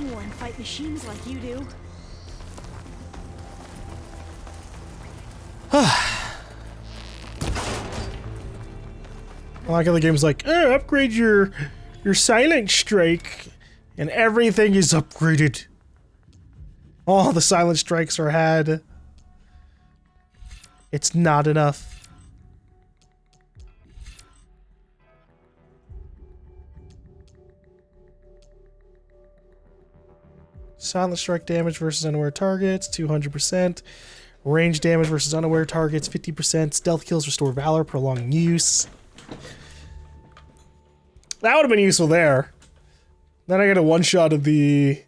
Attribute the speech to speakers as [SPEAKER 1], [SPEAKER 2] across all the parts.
[SPEAKER 1] anyone fight machines like you do.
[SPEAKER 2] I like how the game's like, upgrade your silent strike, and everything is upgraded. All the silent strikes are had. It's not enough. Silent strike damage versus unaware targets, 200%. Range damage versus unaware targets, 50%. Stealth kills restore valor, prolonged use. That would have been useful there. Then I get a one-shot of the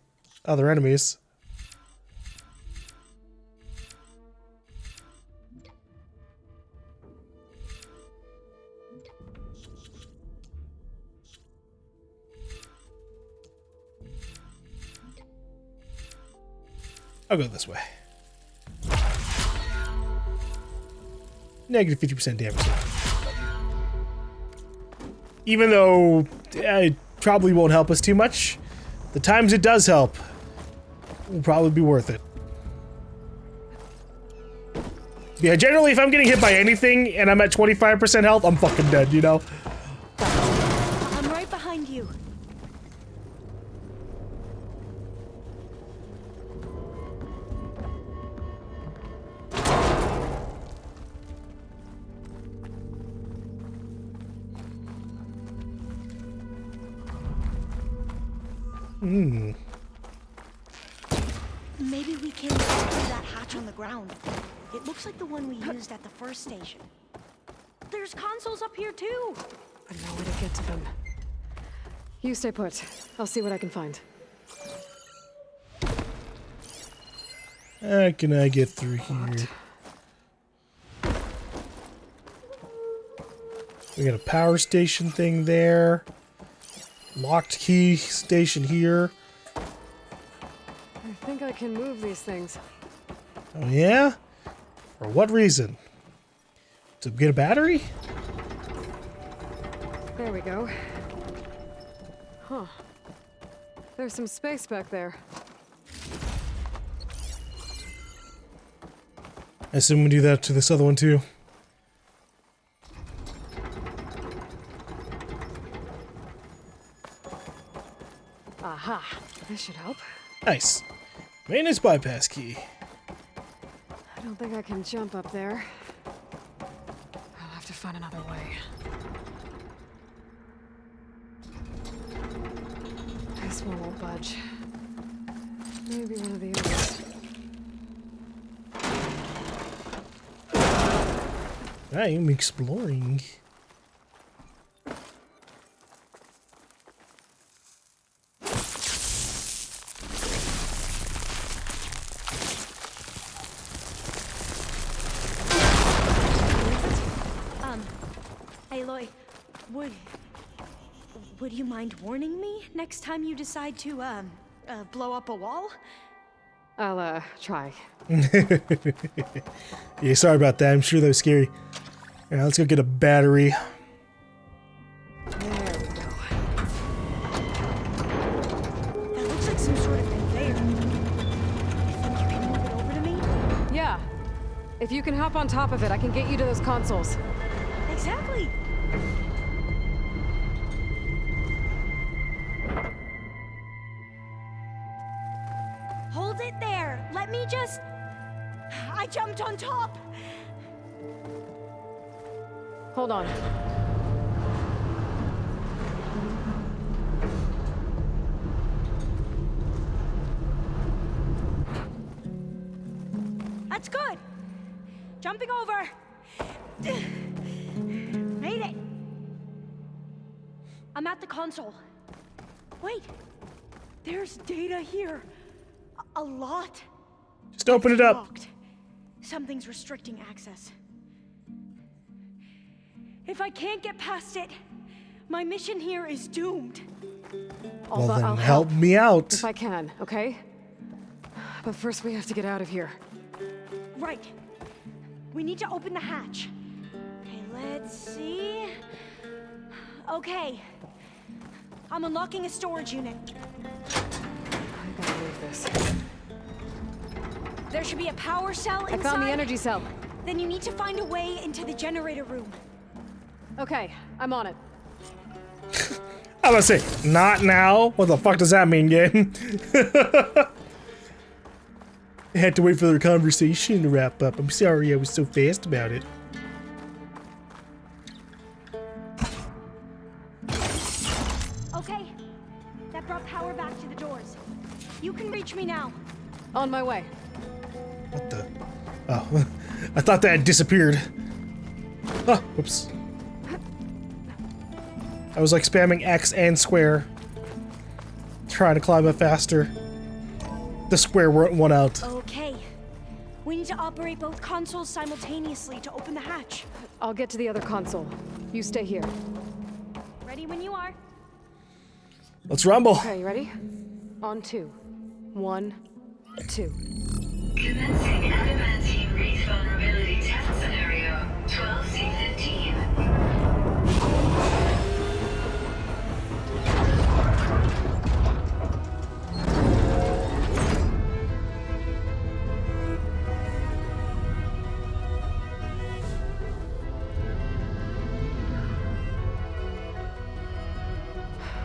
[SPEAKER 2] other enemies. I'll go this way. Negative 50% damage. Even though it probably won't help us too much, the times it does help will probably be worth it. Yeah, generally if I'm getting hit by anything and I'm at 25% health, I'm fucking dead, you know?
[SPEAKER 1] I'm right behind you. Maybe we can get through that hatch on the ground. It looks like the one we used at the first station. There's consoles up here too.
[SPEAKER 3] I know where to get to them. You stay put. I'll see what I can find.
[SPEAKER 2] How can I get through here? We got a power station thing there. Locked key station here.
[SPEAKER 3] I think I can move these things.
[SPEAKER 2] Oh yeah? For what reason? To get a battery?
[SPEAKER 3] There we go. Huh. There's some space back there.
[SPEAKER 2] I assume we do that to this other one too.
[SPEAKER 3] Aha. This should help.
[SPEAKER 2] Nice. Maintenance bypass key.
[SPEAKER 3] I don't think I can jump up there. I'll have to find another way. This one won't budge. Maybe one of the others.
[SPEAKER 2] I'm exploring.
[SPEAKER 1] Aloy, would you mind warning me next time you decide to, blow up a wall?
[SPEAKER 3] I'll, try.
[SPEAKER 2] Yeah, sorry about that. I'm sure that was scary. Yeah, let's go get a battery.
[SPEAKER 3] There we go.
[SPEAKER 1] That looks like some sort of conveyor. You think you can move it over to me?
[SPEAKER 3] Yeah. If you can hop on top of it, I can get you to those consoles.
[SPEAKER 1] Exactly. Hold it there. Let me just... I jumped on top.
[SPEAKER 3] Hold on.
[SPEAKER 1] That's good. Jumping over. Made it. I'm at the console. Wait. There's data here. A lot.
[SPEAKER 2] Just open it up.
[SPEAKER 1] Locked. Something's restricting access. If I can't get past it, my mission here is doomed.
[SPEAKER 2] Well, then
[SPEAKER 3] I'll
[SPEAKER 2] help me out.
[SPEAKER 3] if I can, okay? But first we have to get out of here.
[SPEAKER 1] Right. We need to open the hatch. Okay, let's see. Okay. I'm unlocking a storage unit.
[SPEAKER 3] this.
[SPEAKER 1] There should be a power cell inside.
[SPEAKER 3] I found the energy cell.
[SPEAKER 1] Then you need to find a way into the generator room.
[SPEAKER 3] Okay, I'm on it.
[SPEAKER 2] I was gonna say, not now? What the fuck does that mean, game? I had to wait for their conversation to wrap up. I'm sorry I was so fast about it.
[SPEAKER 1] Okay, that brought power back to the doors. You can reach me now.
[SPEAKER 3] On my way.
[SPEAKER 2] What the? Oh, I thought that had disappeared. Oh, whoops. I was like spamming X and square, trying to climb up faster. The square won out.
[SPEAKER 1] Okay. We need to operate both consoles simultaneously to open the hatch.
[SPEAKER 3] I'll get to the other console. You stay here.
[SPEAKER 1] Ready when you are.
[SPEAKER 2] Let's rumble.
[SPEAKER 3] Okay, you ready? On 2. 1, 2.
[SPEAKER 4] Commencing adamantine wreath vulnerability test scenario 12C15.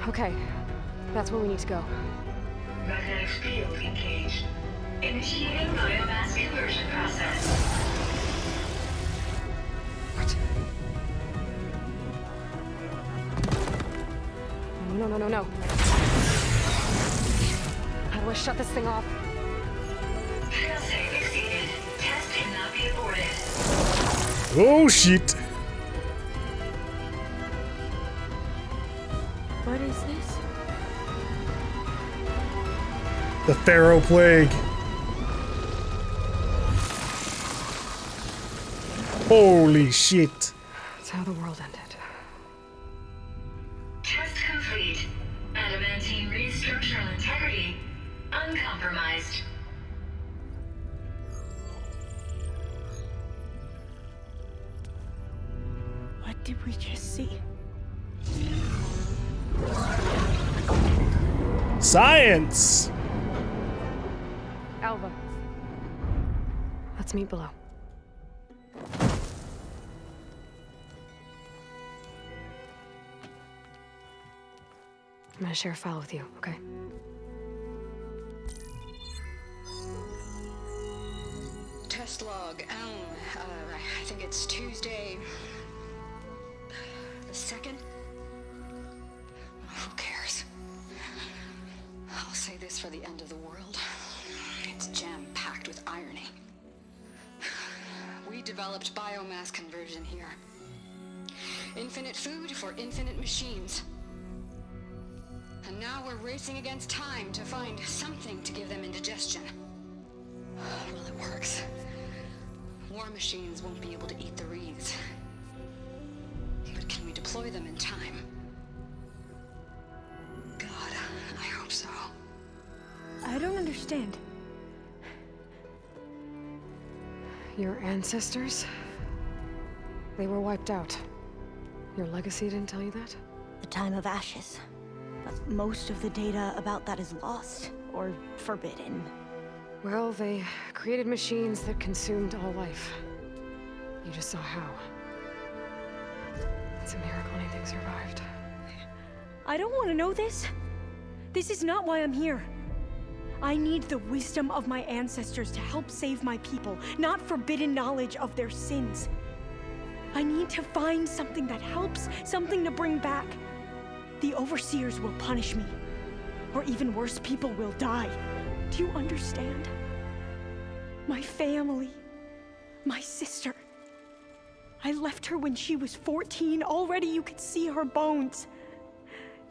[SPEAKER 3] Okay, that's where we need to go.
[SPEAKER 4] Magnetic field engaged. Initiating biomass conversion process.
[SPEAKER 3] What? No. How do I shut this thing off?
[SPEAKER 4] Failsafe exceeded. Test cannot be aborted.
[SPEAKER 2] Oh shit.
[SPEAKER 1] What is this?
[SPEAKER 2] The Pharaoh plague. Holy shit.
[SPEAKER 3] That's how the world ended.
[SPEAKER 4] Test complete. Adamantine wreath structural integrity uncompromised.
[SPEAKER 1] What did we just see?
[SPEAKER 2] Science.
[SPEAKER 3] Alva. Let's meet below. I'm gonna share a file with you, okay?
[SPEAKER 5] Test log, I think it's Tuesday the 2nd? Who cares? I'll say this for the end of the world. It's jam-packed with irony. We developed biomass conversion here. Infinite food for infinite machines. And now we're racing against time to find something to give them indigestion. Well, it works. War machines won't be able to eat the wreaths. But can we deploy them in time? God, I hope so.
[SPEAKER 1] I don't understand.
[SPEAKER 3] Your ancestors? They were wiped out. Your legacy didn't tell you that?
[SPEAKER 1] The time of ashes. But most of the data about that is lost or forbidden.
[SPEAKER 3] Well, they created machines that consumed all life. You just saw how. It's a miracle anything survived.
[SPEAKER 1] I don't want to know this. This is not why I'm here. I need the wisdom of my ancestors to help save my people, not forbidden knowledge of their sins. I need to find something that helps, something to bring back. The overseers will punish me. Or even worse, people will die. Do you understand? My family, my sister. I left her when she was 14. Already you could see her bones.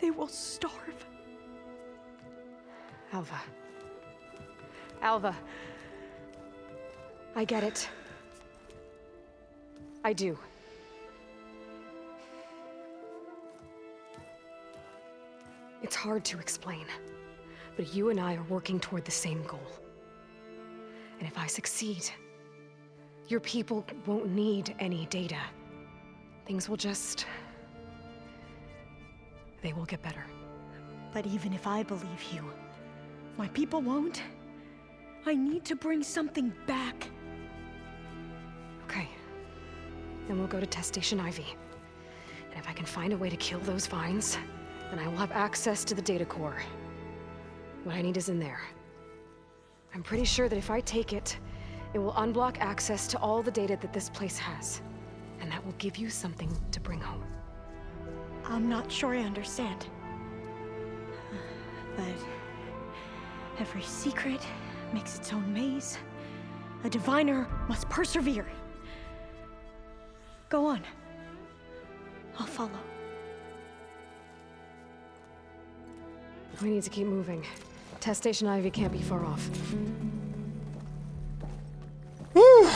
[SPEAKER 1] They will starve.
[SPEAKER 3] Alva. Alva. I get it. I do. It's hard to explain, but you and I are working toward the same goal. And if I succeed, your people won't need any data. Things will just... they will get better.
[SPEAKER 1] But even if I believe you, My people won't. I need to bring something back.
[SPEAKER 3] Okay. Then we'll go to Test Station Ivy. And if I can find a way to kill those vines, then I will have access to the data core. What I need is in there. I'm pretty sure that if I take it, it will unblock access to all the data that this place has. And that will give you something to bring home.
[SPEAKER 1] I'm not sure I understand. But every secret makes its own maze. A diviner must persevere. Go on. I'll follow.
[SPEAKER 3] We need to keep moving. Test Station Ivy can't be far off.
[SPEAKER 2] Whew.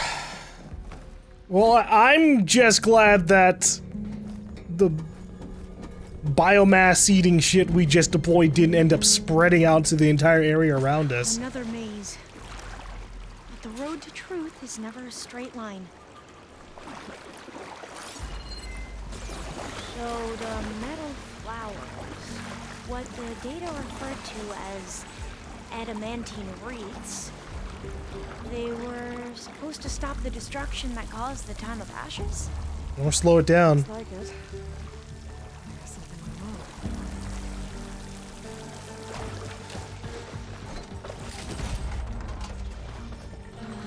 [SPEAKER 2] Well, I'm just glad that the biomass eating shit we just deployed didn't end up spreading out to the entire area around us.
[SPEAKER 1] Another maze. But the road to truth is never a straight line.
[SPEAKER 6] So the metal flowers, what the data referred to as adamantine wreaths, they were supposed to stop the destruction that caused the Time of Ashes?
[SPEAKER 2] Or slow it down.
[SPEAKER 3] Looks like it. Something went wrong.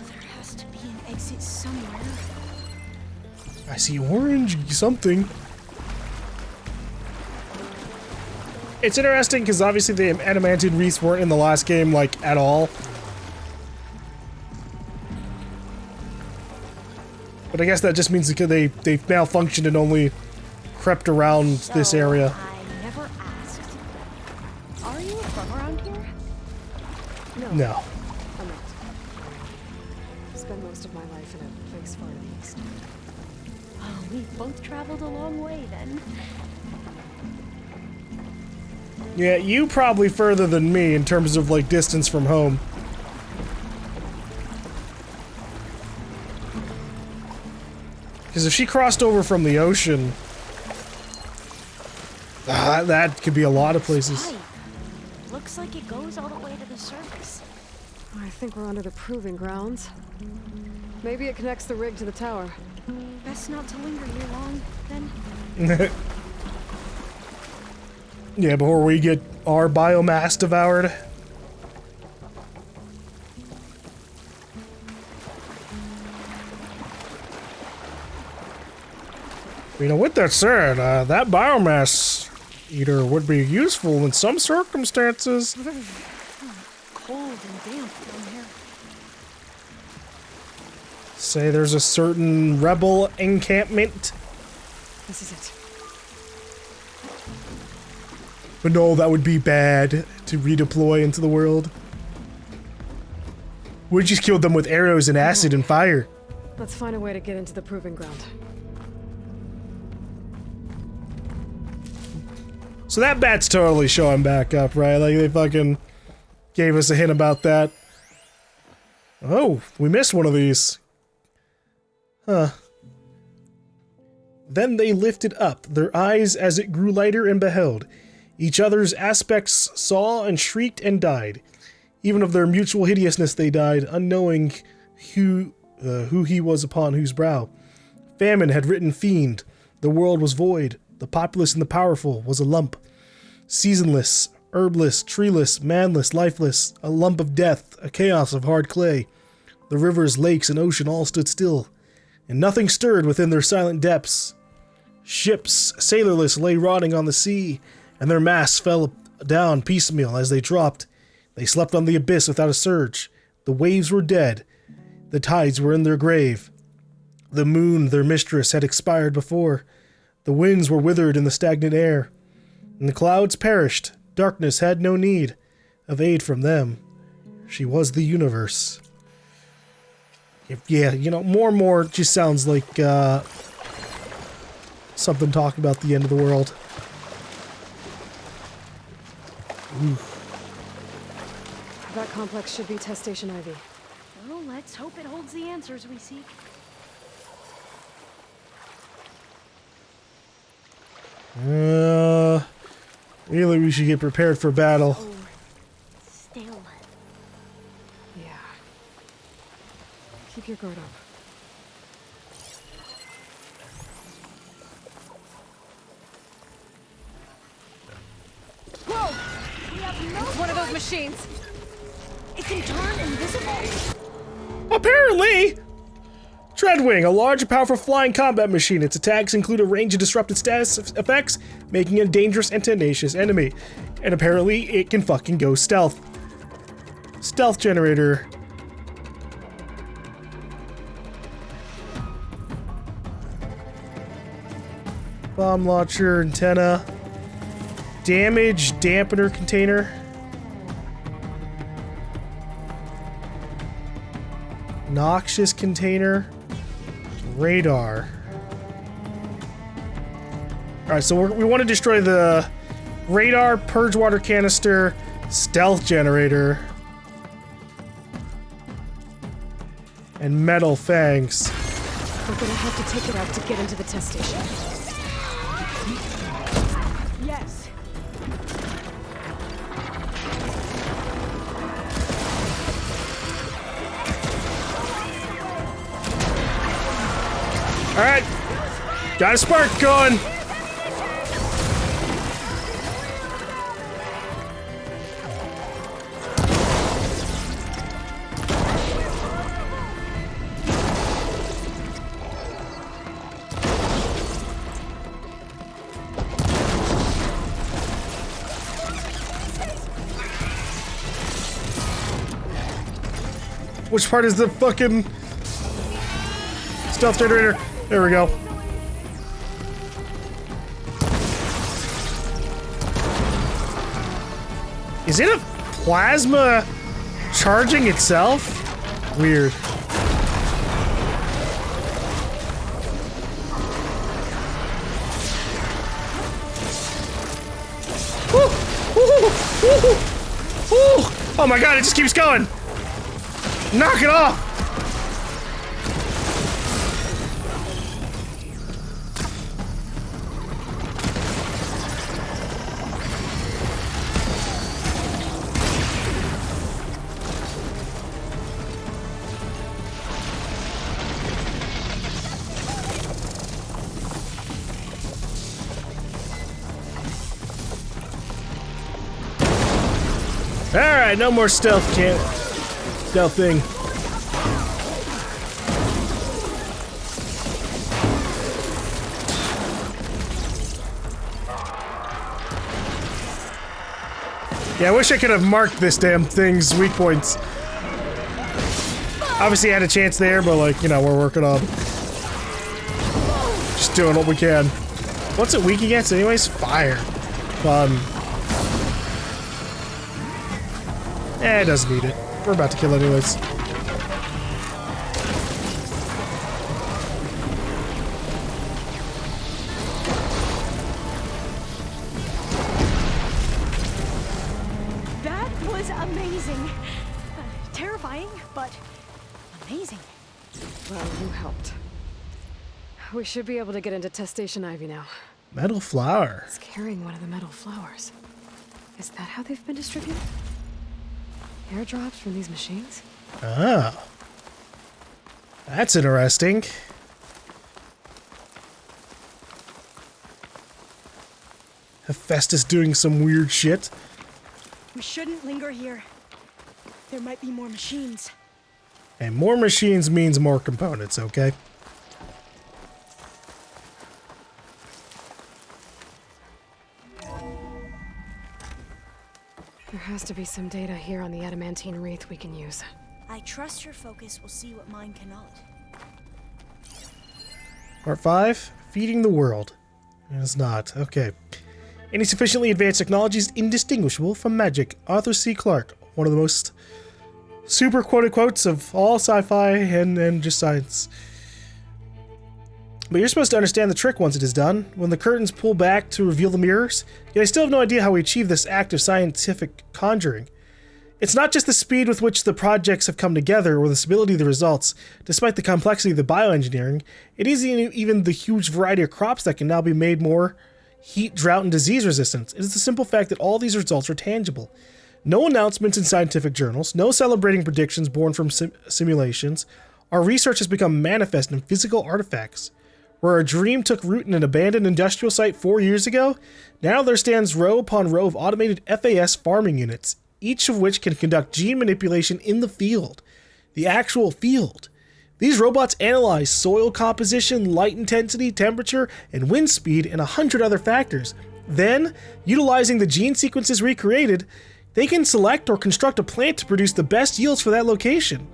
[SPEAKER 1] There has to be an exit somewhere.
[SPEAKER 2] I see orange something. It's interesting because obviously the adamantine wreaths weren't in the last game, like, at all. But I guess that just means that they malfunctioned and only crept around this area.
[SPEAKER 6] I never asked. Are you from around here?
[SPEAKER 2] No.
[SPEAKER 3] I'm not. I spent most of my life in a place far east.
[SPEAKER 6] Oh, we both traveled a long way then.
[SPEAKER 2] Yeah, you probably further than me in terms of, like, distance from home. Because if she crossed over from the ocean, that could be a lot of places.
[SPEAKER 6] Pipe. Looks like it goes all the way to the surface.
[SPEAKER 3] I think we're under the proving grounds. Maybe it connects the rig to the tower.
[SPEAKER 1] Best not to linger here long, then.
[SPEAKER 2] Yeah, before we get our biomass devoured. You know, with that said, that biomass eater would be useful in some circumstances.
[SPEAKER 1] Cold and damp down here.
[SPEAKER 2] Say there's a certain rebel encampment.
[SPEAKER 3] This is it.
[SPEAKER 2] But no, that would be bad to redeploy into the world. We just killed them with arrows and acid and fire.
[SPEAKER 3] Let's find a way to get into the proving ground.
[SPEAKER 2] So that bat's totally showing back up, right? Like, they fucking gave us a hint about that. Oh, we missed one of these. Huh. Then they lifted up their eyes as it grew lighter and beheld. Each other's aspects saw and shrieked and died. Even of their mutual hideousness they died, unknowing who he was upon whose brow. Famine had written fiend. The world was void. The populous and the powerful was a lump. Seasonless, herbless, treeless, manless, lifeless, a lump of death, a chaos of hard clay. The rivers, lakes, and ocean all stood still, and nothing stirred within their silent depths. Ships, sailorless, lay rotting on the sea, and their masts fell down piecemeal as they dropped. They slept on the abyss without a surge. The waves were dead. The tides were in their grave. The moon, their mistress, had expired before. The winds were withered in the stagnant air, and the clouds perished. Darkness had no need of aid from them. She was the universe. Yeah, you know, more and more just sounds like something talking about the end of the world. Ooh.
[SPEAKER 3] That complex should be Test Station Ivy.
[SPEAKER 6] Well, let's hope it holds the answers we seek.
[SPEAKER 2] Really, we should get prepared for battle.
[SPEAKER 6] Oh, still.
[SPEAKER 3] It's one of those machines.
[SPEAKER 1] It can turn invisible.
[SPEAKER 2] Apparently! Treadwing, a large and powerful flying combat machine. Its attacks include a range of disrupted status effects, making it a dangerous and tenacious enemy. And apparently, it can fucking go stealth. Stealth generator. Bomb launcher, antenna. Damage dampener container. Noxious container. Radar. Alright, so we want to destroy the radar, purge water canister, stealth generator, and metal fangs.
[SPEAKER 3] We're gonna have to take it out to get into the test station.
[SPEAKER 1] Yes.
[SPEAKER 2] Alright. Got a spark going. Which part is the fucking stealth generator? There we go. Is it a plasma charging itself? Weird. Oh my god, it just keeps going. Knock it off. Alright, no more stealth thing. Yeah, I wish I could have marked this damn thing's weak points. Obviously I had a chance there, but like, you know, we're working on just doing what we can. What's it weak against anyways? Fire. Fun. It doesn't need it. We're about to kill it anyways.
[SPEAKER 1] That was amazing. Terrifying, but amazing.
[SPEAKER 3] Well, you helped. We should be able to get into test station Ivy now.
[SPEAKER 2] Metal flower.
[SPEAKER 3] It's carrying one of the metal flowers. Is that how they've been distributed? Airdrops from these machines?
[SPEAKER 2] Oh. That's interesting. Hephaestus doing some weird shit.
[SPEAKER 1] We shouldn't linger here. There might be more machines.
[SPEAKER 2] And more machines means more components, okay?
[SPEAKER 3] There has to be some data here on the adamantine wreath we can use.
[SPEAKER 6] I trust your focus will see what mine cannot.
[SPEAKER 2] Part 5, feeding the world. It's not. Okay. Any sufficiently advanced technology is indistinguishable from magic. Arthur C. Clarke, one of the most super quoted quotes of all sci-fi and just science. But you're supposed to understand the trick once it is done. When the curtains pull back to reveal the mirrors, yet I still have no idea how we achieve this act of scientific conjuring. It's not just the speed with which the projects have come together or the stability of the results. Despite the complexity of the bioengineering, it isn't even the huge variety of crops that can now be made more heat, drought, and disease resistant. It is the simple fact that all these results are tangible. No announcements in scientific journals, no celebrating predictions born from simulations. Our research has become manifest in physical artifacts. Where a dream took root in an abandoned industrial site 4 years ago, now there stands row upon row of automated FAS farming units, each of which can conduct gene manipulation in the field. The actual field. These robots analyze soil composition, light intensity, temperature, and wind speed, and 100 other factors. Then, utilizing the gene sequences recreated, they can select or construct a plant to produce the best yields for that location.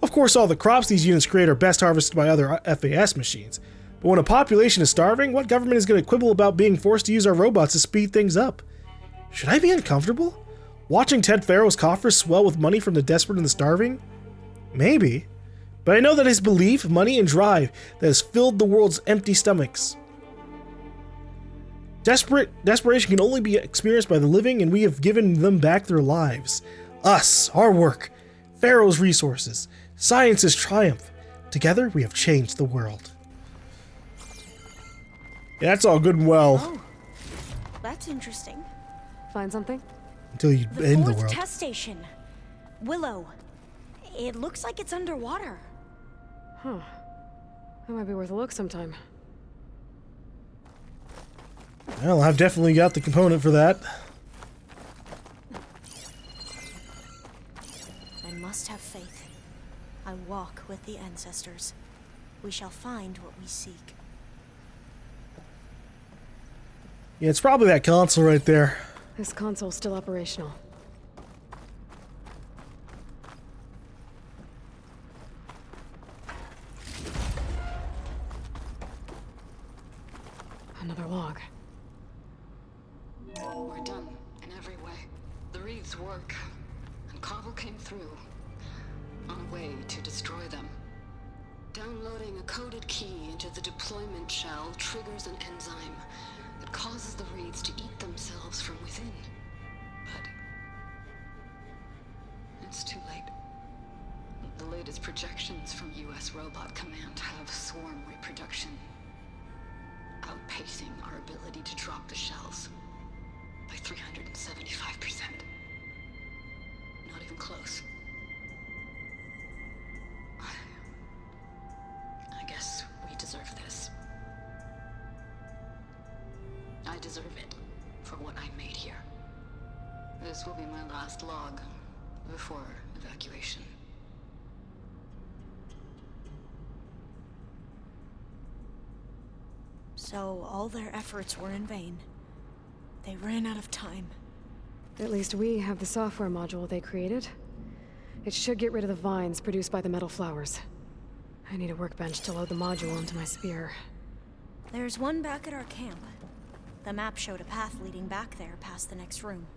[SPEAKER 2] Of course, all the crops these units create are best harvested by other FAS machines. But when a population is starving, what government is going to quibble about being forced to use our robots to speed things up? Should I be uncomfortable? Watching Ted Pharaoh's coffers swell with money from the desperate and the starving? Maybe. But I know that his belief, money, and drive that has filled the world's empty stomachs. Desperation can only be experienced by the living, and we have given them back their lives. Us, our work, Pharaoh's resources, science's triumph. Together, we have changed the world. Yeah, that's all good and well.
[SPEAKER 6] Oh, that's interesting.
[SPEAKER 3] Find something?
[SPEAKER 2] Until you end the
[SPEAKER 6] fourth
[SPEAKER 2] world.
[SPEAKER 6] test station. Willow. It looks like it's underwater.
[SPEAKER 3] Huh. That might be worth a look sometime.
[SPEAKER 2] Well, I've definitely got the component for that.
[SPEAKER 6] I must have faith. I walk with the ancestors. We shall find what we seek.
[SPEAKER 2] Yeah, it's probably that console right there.
[SPEAKER 3] This console's still operational. Another log.
[SPEAKER 5] We're done in every way. The reeds work, and Cobble came through on a way to destroy them. Downloading a coded key into the deployment shell triggers an enzyme that causes the reeds to eat themselves from within. But it's too late. The latest projections from US Robot Command have swarm reproduction outpacing our ability to drop the shells by 375%. Not even close. I guess we deserve this. I deserve it for what I made here. This will be my last log before evacuation.
[SPEAKER 6] So all their efforts were in vain. They ran out of time.
[SPEAKER 3] At least we have the software module they created. It should get rid of the vines produced by the metal flowers. I need a workbench to load the module onto my spear.
[SPEAKER 6] There's one back at our camp. The map showed a path leading back there past the next room.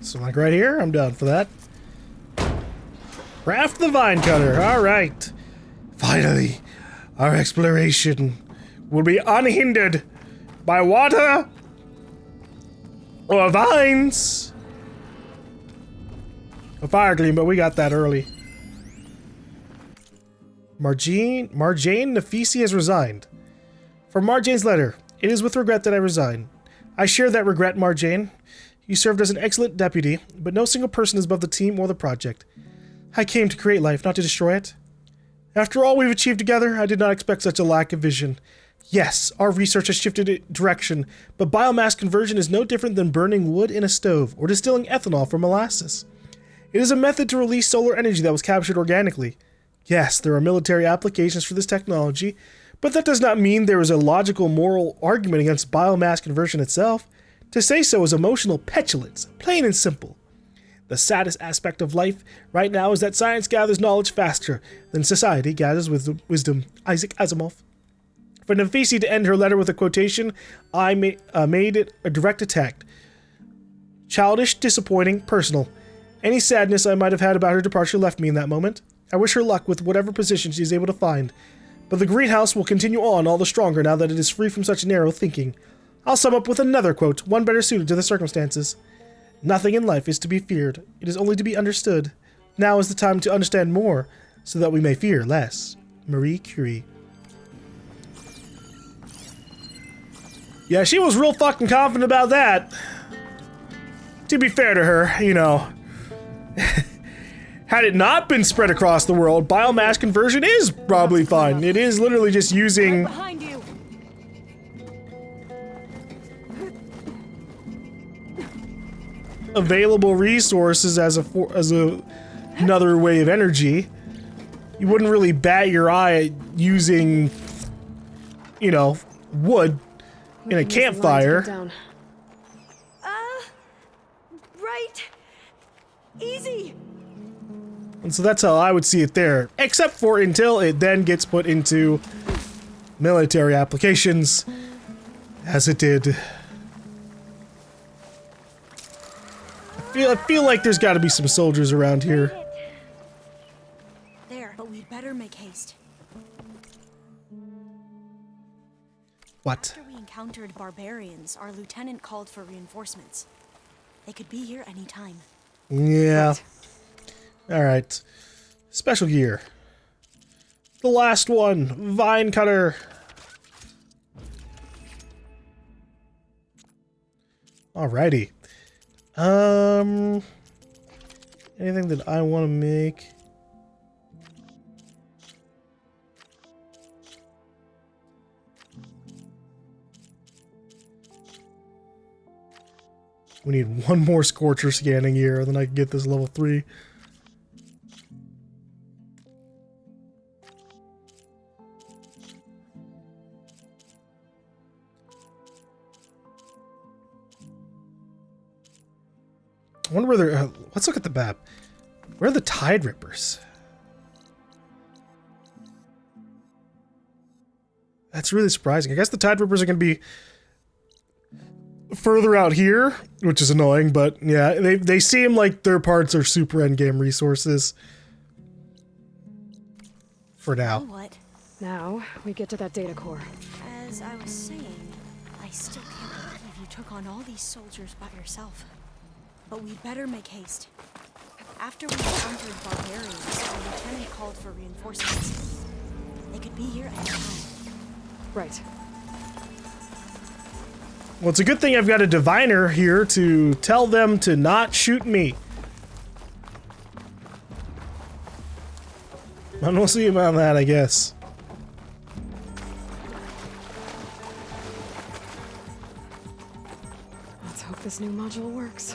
[SPEAKER 2] So like right here, I'm down for that. Craft the vine cutter, alright. Finally, our exploration will be unhindered by water or vines. A fire gleam, but we got that early. Marjane Nafisi has resigned. For Marjane's letter, it is with regret that I resign. I share that regret, Marjane. You served as an excellent deputy, but no single person is above the team or the project. I came to create life, not to destroy it. After all we've achieved together, I did not expect such a lack of vision. Yes, our research has shifted direction, but biomass conversion is no different than burning wood in a stove or distilling ethanol from molasses. It is a method to release solar energy that was captured organically. Yes, there are military applications for this technology, but that does not mean there is a logical moral argument against biomass conversion itself. To say so is emotional petulance, plain and simple. The saddest aspect of life right now is that science gathers knowledge faster than society gathers wisdom. Isaac Asimov. For Nafisi to end her letter with a quotation, I made it a direct attack. Childish, disappointing, personal. Any sadness I might have had about her departure left me in that moment. I wish her luck with whatever position she is able to find. But the greenhouse will continue on all the stronger now that it is free from such narrow thinking. I'll sum up with another quote, one better suited to the circumstances. Nothing in life is to be feared. It is only to be understood. Now is the time to understand more, so that we may fear less. Marie Curie. Yeah, she was real fucking confident about that. To be fair to her, you know. Had it not been spread across the world, biomass conversion is probably fine. It is literally just using...
[SPEAKER 1] Right behind you.
[SPEAKER 2] available resources as another way of energy. You wouldn't really bat your eye at using, you know, wood in a campfire.
[SPEAKER 1] Right. Easy.
[SPEAKER 2] And so that's how I would see it there, except for until it then gets put into military applications, as it did. I feel like there's got to be some soldiers around here.
[SPEAKER 1] There, but we'd better make haste.
[SPEAKER 2] What?
[SPEAKER 1] After we encountered barbarians, our lieutenant called for reinforcements. They could be here any time.
[SPEAKER 2] Yeah. Alright. Special gear. The last one. Vine cutter. Alrighty. Anything that I want to make? We need one more Scorcher scanning gear, and then I can get this level 3. I wonder where they're... let's look at the map. Where are the Tide Rippers? That's really surprising. I guess the Tide Rippers are going to be further out here, which is annoying, but yeah, they seem like their parts are super endgame resources. For now.
[SPEAKER 1] What?
[SPEAKER 3] Now, we get to that data core.
[SPEAKER 1] As I was saying, I still can't believe you took on all these soldiers by yourself. But we'd better make haste. After we encountered barbarians, our lieutenant called for reinforcements. They could be here any time.
[SPEAKER 3] Right.
[SPEAKER 2] Well, it's a good thing I've got a diviner here to tell them to not shoot me. And we'll see about that, I guess.
[SPEAKER 3] Let's hope this new module works.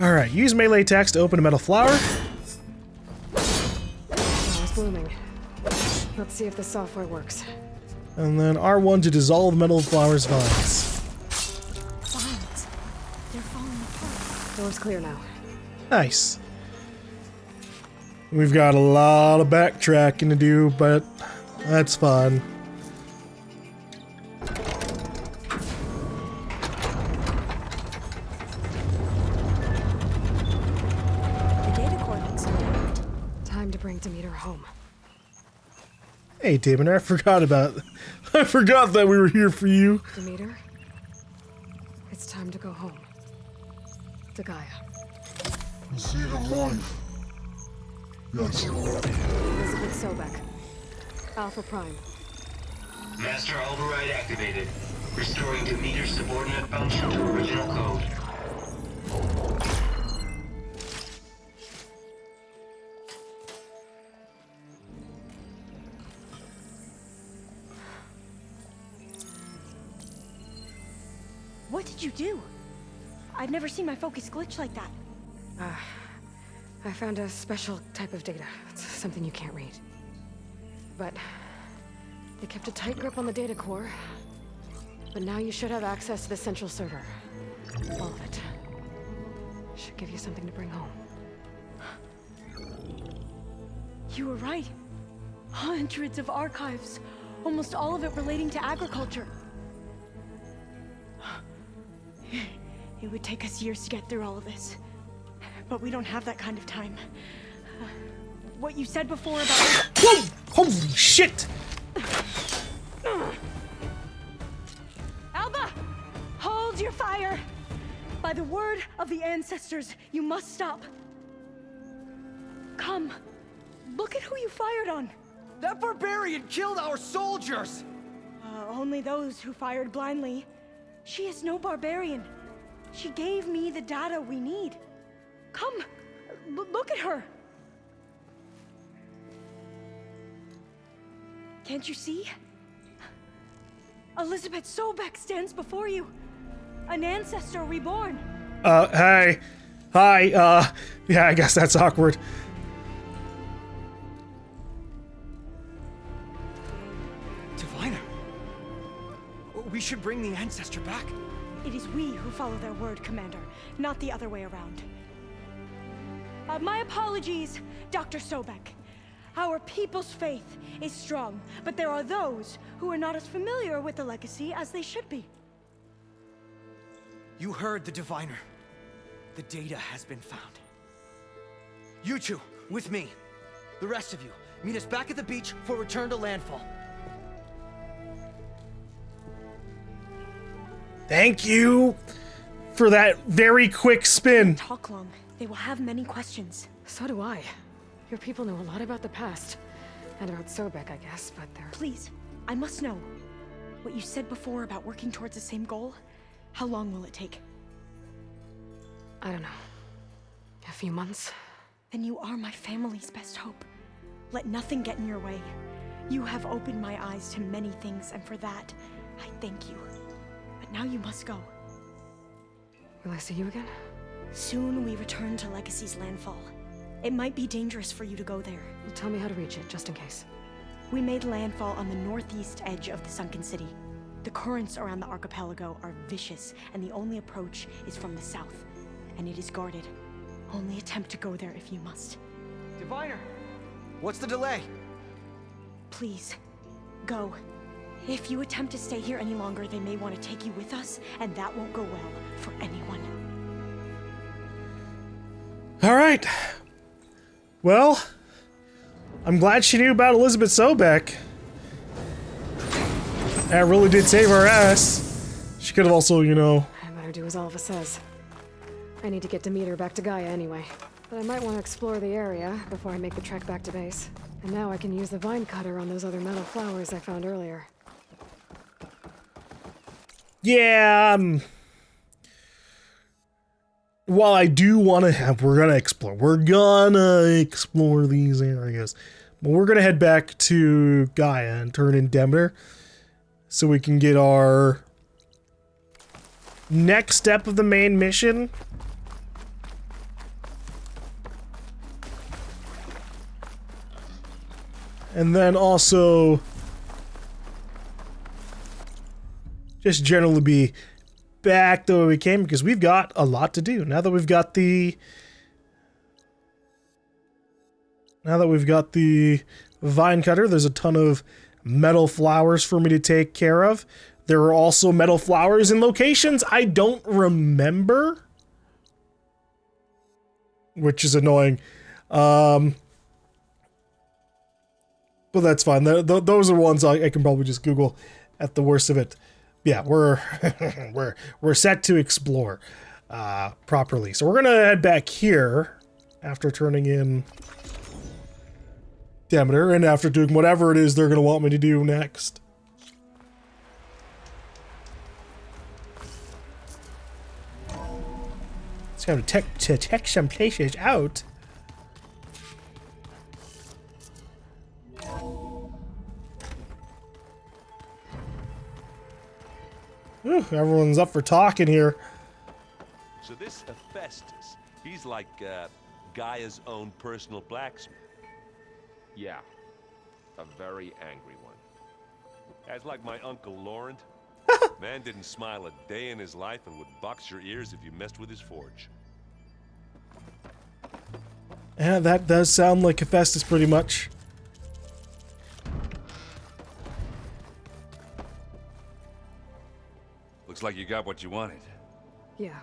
[SPEAKER 2] Alright, use melee attacks to open a metal flower.
[SPEAKER 3] Flower's blooming. Let's see if the software works.
[SPEAKER 2] And then R1 to dissolve metal flower's vines.
[SPEAKER 1] Vines. They're falling apart.
[SPEAKER 3] Door's clear now.
[SPEAKER 2] Nice. We've got a lot of backtracking to do, but that's fun.
[SPEAKER 1] The data coordinates are intact.
[SPEAKER 3] Time to bring Demeter home.
[SPEAKER 2] Hey, Demeter, I forgot that we were here for you.
[SPEAKER 3] Demeter, it's time to go home. To Gaia.
[SPEAKER 7] See the light. Yes.
[SPEAKER 3] Elizabeth Sobek. Alpha Prime.
[SPEAKER 8] Master override activated. Restoring Demeter's subordinate function to original code.
[SPEAKER 1] What did you do? I've never seen my focus glitch like that.
[SPEAKER 3] I found a special type of data. It's something you can't read. But they kept a tight grip on the data core. But now you should have access to the central server. All of it. Should give you something to bring home.
[SPEAKER 1] You were right. Hundreds of archives. Almost all of it relating to agriculture. It would take us years to get through all of this. But we don't have that kind of time. What you said before about...
[SPEAKER 2] Whoa! Holy shit!
[SPEAKER 1] Alba! Hold your fire! By the word of the ancestors, you must stop. Come. Look at who you fired on.
[SPEAKER 9] That barbarian killed our soldiers!
[SPEAKER 1] Only those who fired blindly. She is no barbarian. She gave me the data we need. Come, look at her. Can't you see? Elizabeth Sobek stands before you. An ancestor reborn.
[SPEAKER 2] Hey. Hi, yeah, I guess that's awkward.
[SPEAKER 9] Diviner. We should bring the ancestor back.
[SPEAKER 1] It is we who follow their word, Commander, not the other way around. My apologies, Dr. Sobek. Our people's faith is strong, but there are those who are not as familiar with the legacy as they should be.
[SPEAKER 9] You heard the diviner. The data has been found. You two, with me. The rest of you, meet us back at the beach for return to landfall.
[SPEAKER 2] Thank you for that very quick spin.
[SPEAKER 1] Talk long. They will have many questions.
[SPEAKER 3] So do I. Your people know a lot about the past. And about Sobek, I guess, but they're...
[SPEAKER 1] Please, I must know. What you said before about working towards the same goal, how long will it take?
[SPEAKER 3] I don't know. A few months?
[SPEAKER 1] Then you are my family's best hope. Let nothing get in your way. You have opened my eyes to many things, and for that, I thank you. But now you must go.
[SPEAKER 3] Will I see you again?
[SPEAKER 1] Soon we return to Legacy's landfall. It might be dangerous for you to go there.
[SPEAKER 3] Well, tell me how to reach it, just in case.
[SPEAKER 1] We made landfall on the northeast edge of the sunken city. The currents around the archipelago are vicious, and the only approach is from the south. And it is guarded. Only attempt to go there if you must.
[SPEAKER 9] Diviner, what's the delay?
[SPEAKER 1] Please, go. If you attempt to stay here any longer, they may want to take you with us, and that won't go well for anyone.
[SPEAKER 2] All right. Well, I'm glad she knew about Elizabeth Sobek. That really did save our ass. She could have also, you know...
[SPEAKER 3] I better do as Alva says. I need to get Demeter back to Gaia anyway. But I might want to explore the area before I make the trek back to base. And now I can use the vine cutter on those other metal flowers I found earlier.
[SPEAKER 2] Yeah, while I do want to have... We're gonna explore these areas. But we're gonna head back to Gaia and turn in Demeter, so we can get our next step of the main mission. And then also just generally be back the way we came, because we've got a lot to do. Now that we've got the vine cutter, there's a ton of metal flowers for me to take care of. There are also metal flowers in locations I don't remember, which is annoying. But that's fine. Those are ones I can probably just Google at the worst of it. Yeah, we're we're set to explore properly. So we're gonna head back here after turning in Demeter and after doing whatever it is they're gonna want me to do next. It's gonna check some places out. Ooh, everyone's up for talking here.
[SPEAKER 10] So this Hephaestus, he's like Gaia's own personal blacksmith.
[SPEAKER 11] Yeah, a very angry one.
[SPEAKER 10] That's like my Uncle Laurent. Man didn't smile a day in his life and would box your ears if you messed with his forge.
[SPEAKER 2] Yeah, that does sound like Hephaestus pretty much.
[SPEAKER 11] Looks like you got what you wanted.
[SPEAKER 3] Yeah.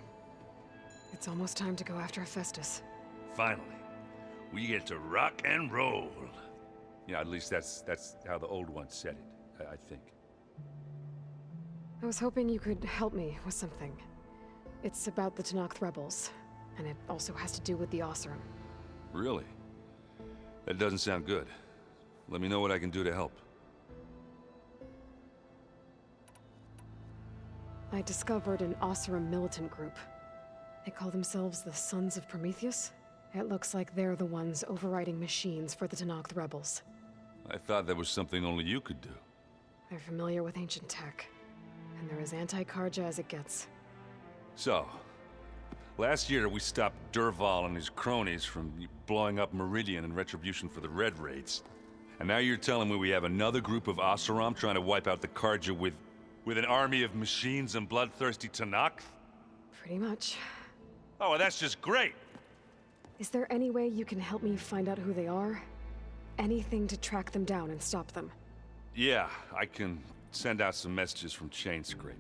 [SPEAKER 3] It's almost time to go after Hephaestus.
[SPEAKER 11] Finally, we get to rock and roll. Yeah, at least that's how the old one said it, I think.
[SPEAKER 3] I was hoping you could help me with something. It's about the Tenakth rebels, and it also has to do with the Oseram.
[SPEAKER 11] Really? That doesn't sound good. Let me know what I can do to help.
[SPEAKER 3] I discovered an Oseram militant group. They call themselves the Sons of Prometheus. It looks like they're the ones overriding machines for the Tenakth rebels.
[SPEAKER 11] I thought that was something only you could do.
[SPEAKER 3] They're familiar with ancient tech, and they're as anti-Karja as it gets.
[SPEAKER 11] So, Last year, we stopped Durval and his cronies from blowing up Meridian in retribution for the Red Raids. And now you're telling me we have another group of Oseram trying to wipe out the Karja with an army of machines and bloodthirsty Tanakh?
[SPEAKER 3] Pretty much.
[SPEAKER 11] Oh, well, that's just great!
[SPEAKER 3] Is there any way you can help me find out who they are? Anything to track them down and stop them?
[SPEAKER 11] Yeah, I can send out some messages from Chainscrape.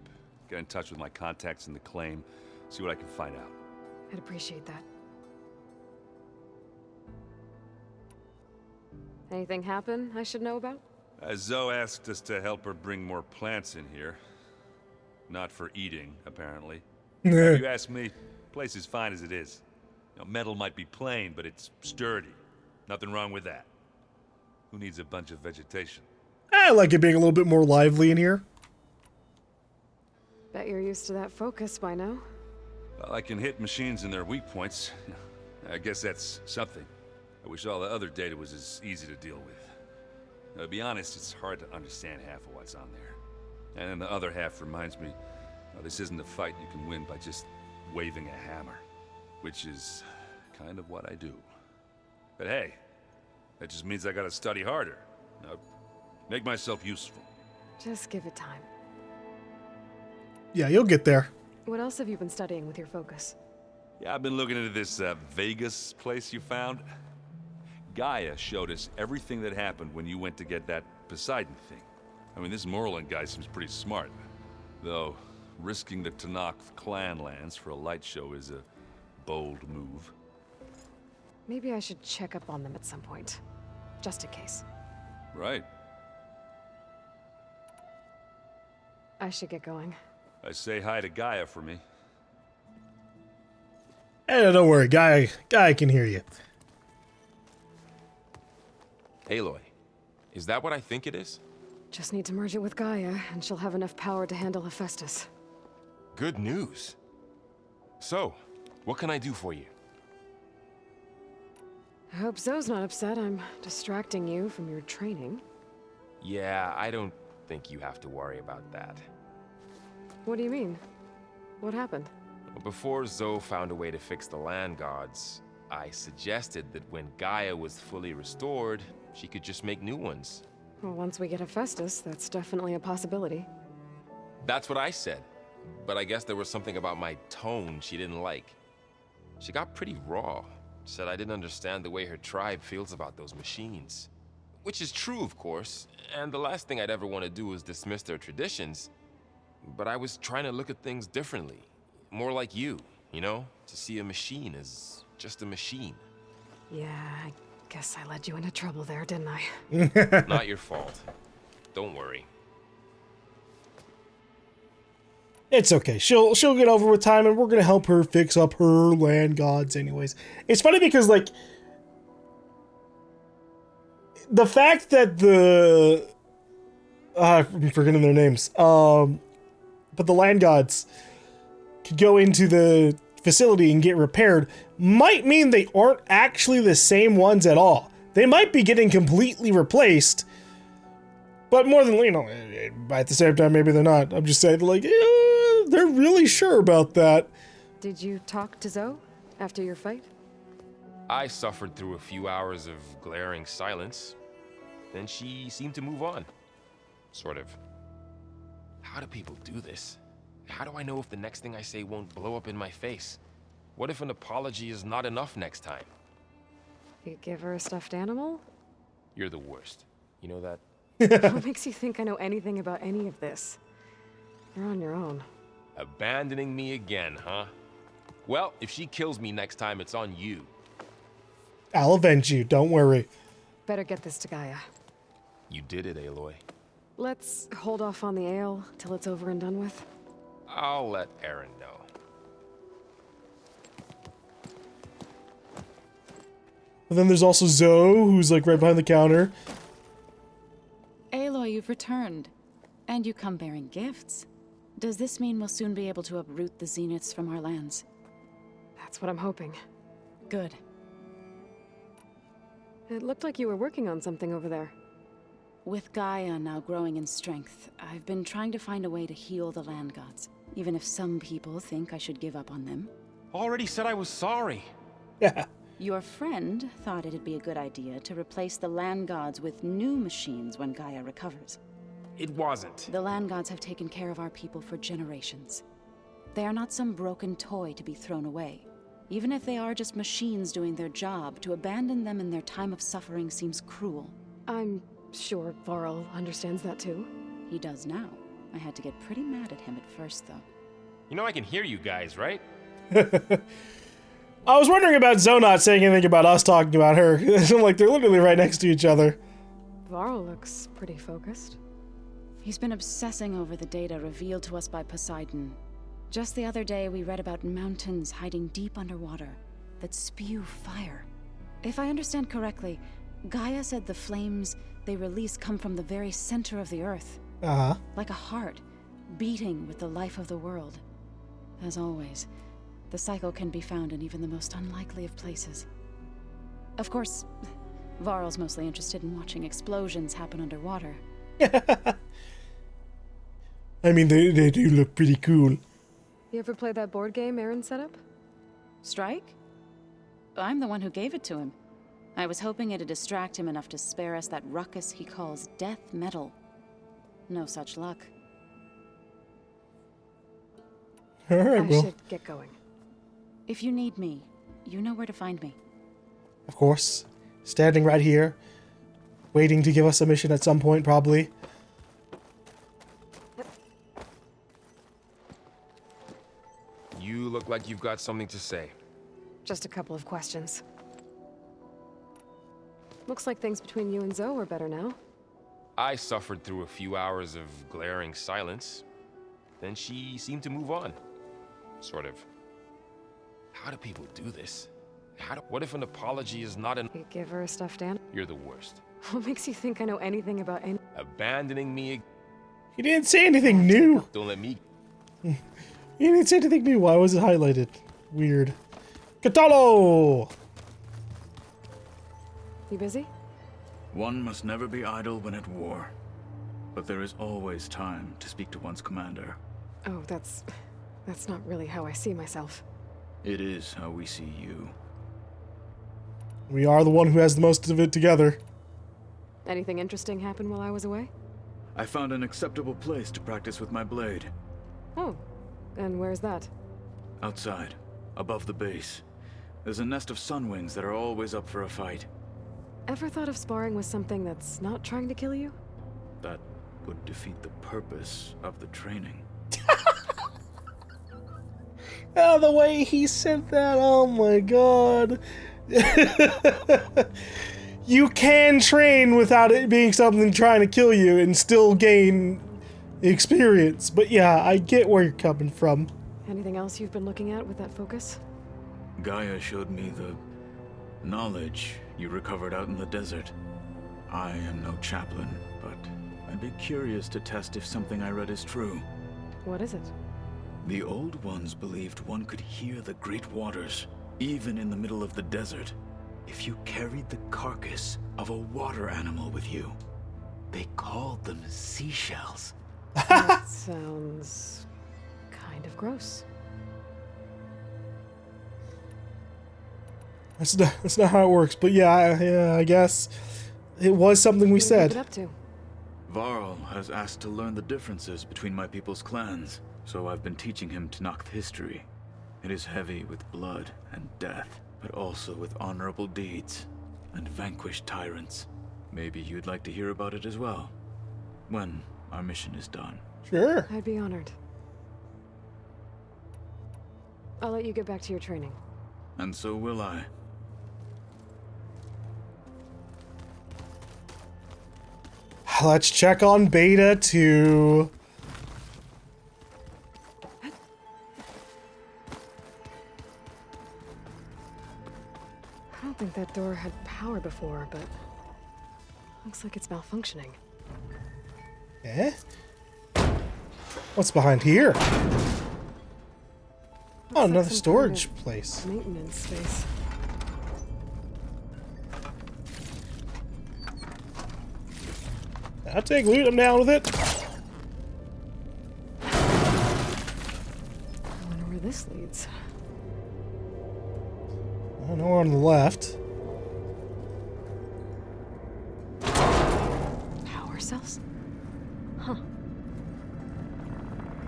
[SPEAKER 11] Get in touch with my contacts in the claim, see what I can find out.
[SPEAKER 3] I'd appreciate that. Anything happen I should know about?
[SPEAKER 11] Zoe asked us to help her bring more plants in here. Not for eating, apparently. If you ask me, the place is fine as it is. You know, metal might be plain, but it's sturdy. Nothing wrong with that. Who needs a bunch of vegetation?
[SPEAKER 2] I like it being a little bit more lively in here.
[SPEAKER 3] Bet you're used to that focus by now.
[SPEAKER 11] Well, I can hit machines in their weak points. I guess that's something. I wish all the other data was as easy to deal with. To be honest, it's hard to understand half of what's on there. And then the other half reminds me, this isn't a fight you can win by just waving a hammer. Which is kind of what I do. But hey, that just means I gotta study harder. Make myself useful.
[SPEAKER 3] Just give it time.
[SPEAKER 2] Yeah, you'll get there.
[SPEAKER 3] What else have you been studying with your focus?
[SPEAKER 11] Yeah, I've been looking into this Vegas place you found. Gaia showed us everything that happened when you went to get that Poseidon thing. I mean, this Merlin guy seems pretty smart. Though, risking the Tanakh clan lands for a light show is a bold move.
[SPEAKER 3] Maybe I should check up on them at some point. Just in case.
[SPEAKER 11] Right.
[SPEAKER 3] I should get going.
[SPEAKER 11] I say hi to Gaia for me.
[SPEAKER 2] Hey, don't worry, Gaia can hear you.
[SPEAKER 12] Aloy, is that what I think it is?
[SPEAKER 3] Just need to merge it with Gaia, and she'll have enough power to handle Hephaestus.
[SPEAKER 12] Good news. So, what can I do for you?
[SPEAKER 3] I hope Zoe's not upset I'm distracting you from your training.
[SPEAKER 12] Yeah, I don't think you have to worry about that.
[SPEAKER 3] What do you mean? What happened?
[SPEAKER 12] Before Zoe found a way to fix the land gods, I suggested that when Gaia was fully restored, she could just make new ones.
[SPEAKER 3] Well, once we get Hephaestus, that's definitely a possibility.
[SPEAKER 12] That's what I said. But I guess there was something about my tone she didn't like. She got pretty raw. Said I didn't understand the way her tribe feels about those machines. Which is true, of course, and the last thing I'd ever want to do is dismiss their traditions. But I was trying to look at things differently. More like you know? To see a machine as just a machine.
[SPEAKER 3] Yeah, I guess I led you into trouble there, didn't I?
[SPEAKER 12] Not your fault. Don't worry.
[SPEAKER 2] It's okay. She'll get over with time, and we're gonna help her fix up her land gods anyways. It's funny because, like, the fact that the I'm forgetting their names. But the land gods could go into the facility and get repaired might mean they aren't actually the same ones at all. They might be getting completely replaced, but more than, at the same time, maybe they're not. I'm just saying, like, they're really sure about that.
[SPEAKER 3] Did you talk to Zoe after your fight?
[SPEAKER 12] I suffered through a few hours of glaring silence. Then she seemed to move on. Sort of. How do people do this? How do I know if the next thing I say won't blow up in my face? What if an apology is not enough next time?
[SPEAKER 3] You give her a stuffed animal?
[SPEAKER 12] You're the worst. You know that?
[SPEAKER 3] What makes you think I know anything about any of this? You're on your own.
[SPEAKER 12] Abandoning me again, huh? Well, if she kills me next time, it's on you.
[SPEAKER 2] I'll avenge you, don't worry.
[SPEAKER 3] Better get this to Gaia.
[SPEAKER 12] You did it, Aloy.
[SPEAKER 3] Let's hold off on the ale till it's over and done with.
[SPEAKER 12] I'll let Aaron know.
[SPEAKER 2] And then there's also Zoe, who's like right behind the counter.
[SPEAKER 13] Aloy, you've returned. And you come bearing gifts. Does this mean we'll soon be able to uproot the zeniths from our lands?
[SPEAKER 3] That's what I'm hoping.
[SPEAKER 13] Good.
[SPEAKER 3] It looked like you were working on something over there.
[SPEAKER 13] With Gaia now growing in strength, I've been trying to find a way to heal the land gods, even if some people think I should give up on them.
[SPEAKER 12] Already said I was sorry.
[SPEAKER 2] Yeah.
[SPEAKER 13] Your friend thought it'd be a good idea to replace the land gods with new machines when Gaia recovers.
[SPEAKER 12] It wasn't.
[SPEAKER 13] The land gods have taken care of our people for generations. They are not some broken toy to be thrown away. Even if they are just machines doing their job, to abandon them in their time of suffering seems cruel.
[SPEAKER 3] I'm sure Varl understands that too.
[SPEAKER 13] He does now. I had to get pretty mad at him at first, though.
[SPEAKER 12] You know I can hear you guys, right?
[SPEAKER 2] I was wondering about Zoe not saying anything about us talking about her. I'm like, they're literally right next to each other.
[SPEAKER 3] Varl looks pretty focused.
[SPEAKER 13] He's been obsessing over the data revealed to us by Poseidon. Just the other day, we read about mountains hiding deep underwater that spew fire. If I understand correctly, Gaia said the flames they release come from the very center of the earth.
[SPEAKER 2] Uh-huh.
[SPEAKER 13] Like a heart, beating with the life of the world. As always, the cycle can be found in even the most unlikely of places. Of course, Varl's mostly interested in watching explosions happen underwater.
[SPEAKER 2] I mean, they do look pretty cool.
[SPEAKER 3] You ever play that board game Aaron set up?
[SPEAKER 13] Strike? I'm the one who gave it to him. I was hoping it'd distract him enough to spare us that ruckus he calls death metal. No such luck.
[SPEAKER 2] Alright,
[SPEAKER 3] I
[SPEAKER 2] well,
[SPEAKER 3] should get going.
[SPEAKER 13] If you need me, you know where to find me.
[SPEAKER 2] of course. Standing right here. Waiting to give us a mission at some point, probably.
[SPEAKER 12] You look like you've got something to say.
[SPEAKER 3] Just a couple of questions. Looks like things between you and Zoe are better now.
[SPEAKER 12] I suffered through a few hours of glaring silence. Then she seemed to move on. Sort of. How do people do this? What if an apology is not an...
[SPEAKER 3] You give her a stuffed animal?
[SPEAKER 12] You're the worst.
[SPEAKER 3] What makes you think I know anything about any...
[SPEAKER 12] Abandoning me...
[SPEAKER 2] He didn't say anything new.
[SPEAKER 12] Don't let me...
[SPEAKER 2] He didn't say anything new. Why was it highlighted? Weird. Katalo!
[SPEAKER 3] You busy?
[SPEAKER 14] One must never be idle when at war. But there is always time to speak to one's commander.
[SPEAKER 3] Oh, that's not really how I see myself.
[SPEAKER 14] It is how we see you.
[SPEAKER 2] We are the one who has the most of it together.
[SPEAKER 3] Anything interesting happen while I was away?
[SPEAKER 14] I found an acceptable place to practice with my blade.
[SPEAKER 3] Oh, and where's that?
[SPEAKER 14] Outside, above the base. There's a nest of sunwings that are always up for a fight.
[SPEAKER 3] Ever thought of sparring with something that's not trying to kill you?
[SPEAKER 14] That would defeat the purpose of the training.
[SPEAKER 2] Oh, the way he said that, oh my god. You can train without it being something trying to kill you and still gain experience. But yeah, I get where you're coming from.
[SPEAKER 3] Anything else you've been looking at with that focus?
[SPEAKER 14] Gaia showed me the knowledge you recovered out in the desert. I am no chaplain, but I'd be curious to test if something I read is true.
[SPEAKER 3] What is it?
[SPEAKER 14] The old ones believed one could hear the great waters, even in the middle of the desert, if you carried the carcass of a water animal with you. They called them seashells.
[SPEAKER 3] That sounds kind of gross.
[SPEAKER 2] That's not how it works, but yeah, I guess it was something we said.
[SPEAKER 3] What are you up to?
[SPEAKER 14] Varl has asked to learn the differences between my people's clans, so I've been teaching him Tenakth history. It is heavy with blood and death, but also with honorable deeds and vanquished tyrants. Maybe you'd like to hear about it as well, when our mission is done.
[SPEAKER 2] Sure.
[SPEAKER 3] I'd be honored. I'll let you get back to your training.
[SPEAKER 14] And so will I.
[SPEAKER 2] Let's check on Beta 2.
[SPEAKER 3] I don't think that door had power before, but looks like it's malfunctioning.
[SPEAKER 2] Eh? What's behind here? Oh,
[SPEAKER 3] Looks
[SPEAKER 2] another
[SPEAKER 3] like some
[SPEAKER 2] storage
[SPEAKER 3] kind of
[SPEAKER 2] place.
[SPEAKER 3] Maintenance space.
[SPEAKER 2] I'll take loot, I'm down with it.
[SPEAKER 3] I wonder where this leads.
[SPEAKER 2] Nowhere on the left.
[SPEAKER 3] Power cells? Huh.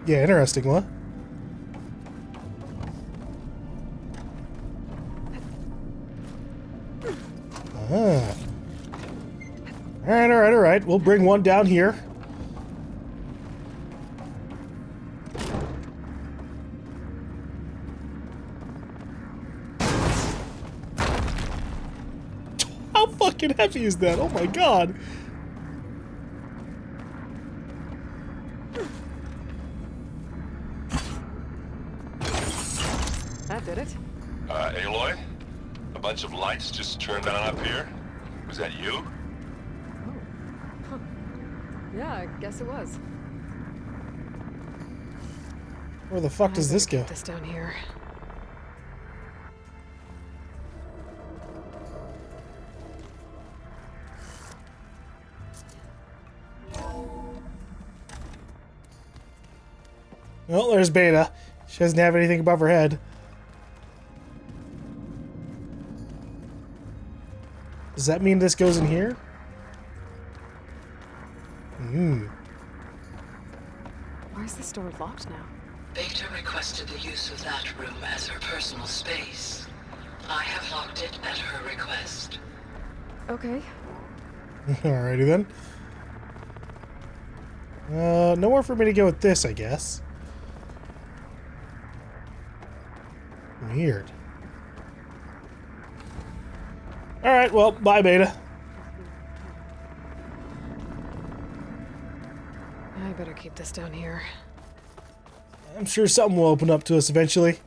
[SPEAKER 2] Yeah, interesting, what? Ah. Alright. We'll bring one down here. How fucking heavy is that? Oh my god.
[SPEAKER 3] That did it.
[SPEAKER 10] Aloy? A bunch of lights just turned on up here? Was that you?
[SPEAKER 3] Huh. Yeah, I guess it was.
[SPEAKER 2] Where the fuck does this go?
[SPEAKER 3] Keep this down here.
[SPEAKER 2] Well, there's Beta. She doesn't have anything above her head. Does that mean this goes in here?
[SPEAKER 3] Why is this door locked now?
[SPEAKER 15] Beta requested the use of that room as her personal space. I have locked it at her request.
[SPEAKER 3] Okay.
[SPEAKER 2] Alrighty then. Nowhere for me to go with this, I guess. Weird. Alright, well, bye, Beta.
[SPEAKER 3] I better keep this down here.
[SPEAKER 2] I'm sure something will open up to us eventually.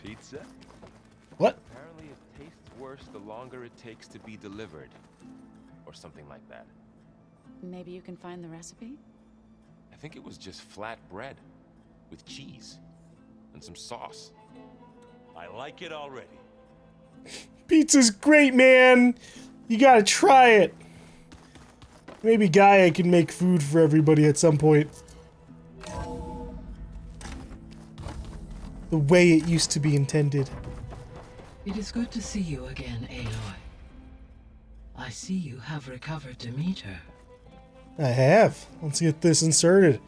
[SPEAKER 10] Pizza?
[SPEAKER 2] What?
[SPEAKER 12] Apparently it tastes worse the longer it takes to be delivered. Or something like that.
[SPEAKER 13] Maybe you can find the recipe?
[SPEAKER 12] I think it was just flat bread. With cheese. And some sauce.
[SPEAKER 10] I like it already.
[SPEAKER 2] Pizza's great, man! You gotta try it! Maybe Gaia can make food for everybody at some point. The way it used to be intended.
[SPEAKER 15] It is good to see you again, Aloy. I see you have recovered Demeter.
[SPEAKER 2] I have. Let's get this inserted.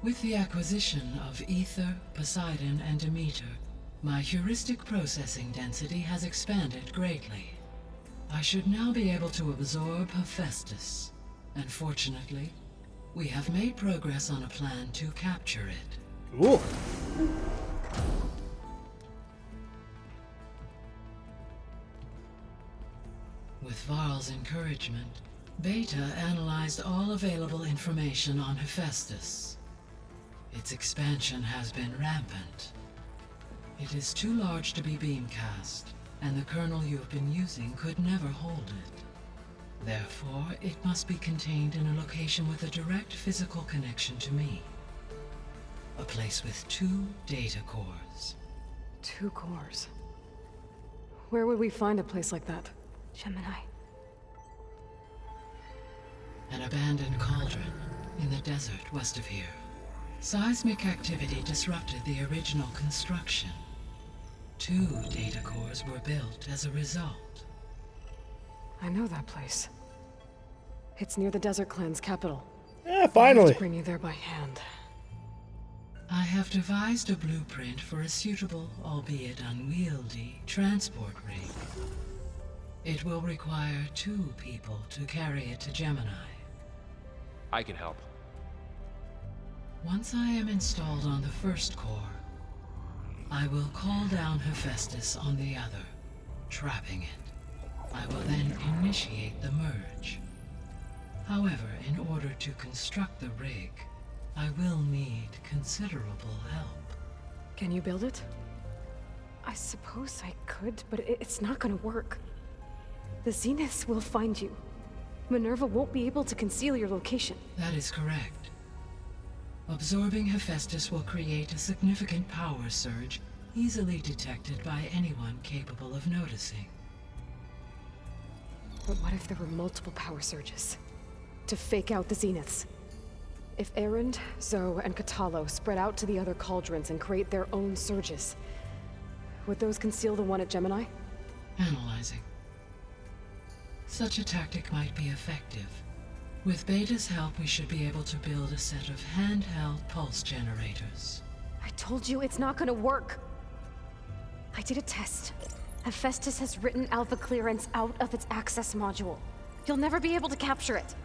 [SPEAKER 15] With the acquisition of Ether, Poseidon, and Demeter, my heuristic processing density has expanded greatly. I should now be able to absorb Hephaestus, and fortunately, we have made progress on a plan to capture it.
[SPEAKER 2] Cool.
[SPEAKER 15] With Varl's encouragement, Beta analyzed all available information on Hephaestus. Its expansion has been rampant. It is too large to be beamcast, and the kernel you have been using could never hold it. Therefore, it must be contained in a location with a direct physical connection to me. A place with 2 data cores.
[SPEAKER 3] 2 cores? Where would we find a place like that?
[SPEAKER 6] Gemini.
[SPEAKER 15] An abandoned cauldron in the desert west of here. Seismic activity disrupted the original construction. 2 data cores were built as a result.
[SPEAKER 3] I know that place. It's near the Desert Clan's capital.
[SPEAKER 2] Yeah, finally.
[SPEAKER 3] I have to bring you there by hand.
[SPEAKER 15] I have devised a blueprint for a suitable, albeit unwieldy, transport rig. It will require 2 people to carry it to Gemini.
[SPEAKER 12] I can help.
[SPEAKER 15] Once I am installed on the first core, I will call down Hephaestus on the other, trapping it. I will then initiate the merge. However, in order to construct the rig, I will need considerable help.
[SPEAKER 3] Can you build it? I suppose I could, but it's not gonna work. The Zeniths will find you. Minerva won't be able to conceal your location.
[SPEAKER 15] That is correct. Absorbing Hephaestus will create a significant power surge, easily detected by anyone capable of noticing.
[SPEAKER 3] But what if there were multiple power surges? To fake out the zeniths? If Erend, Zoe, and Katalo spread out to the other cauldrons and create their own surges, would those conceal the one at Gemini?
[SPEAKER 15] Analyzing. Such a tactic might be effective. With Beta's help, we should be able to build a set of handheld pulse generators.
[SPEAKER 3] I told you it's not gonna work. I did a test. Hephaestus has written Alpha clearance out of its access module. You'll never be able to capture it.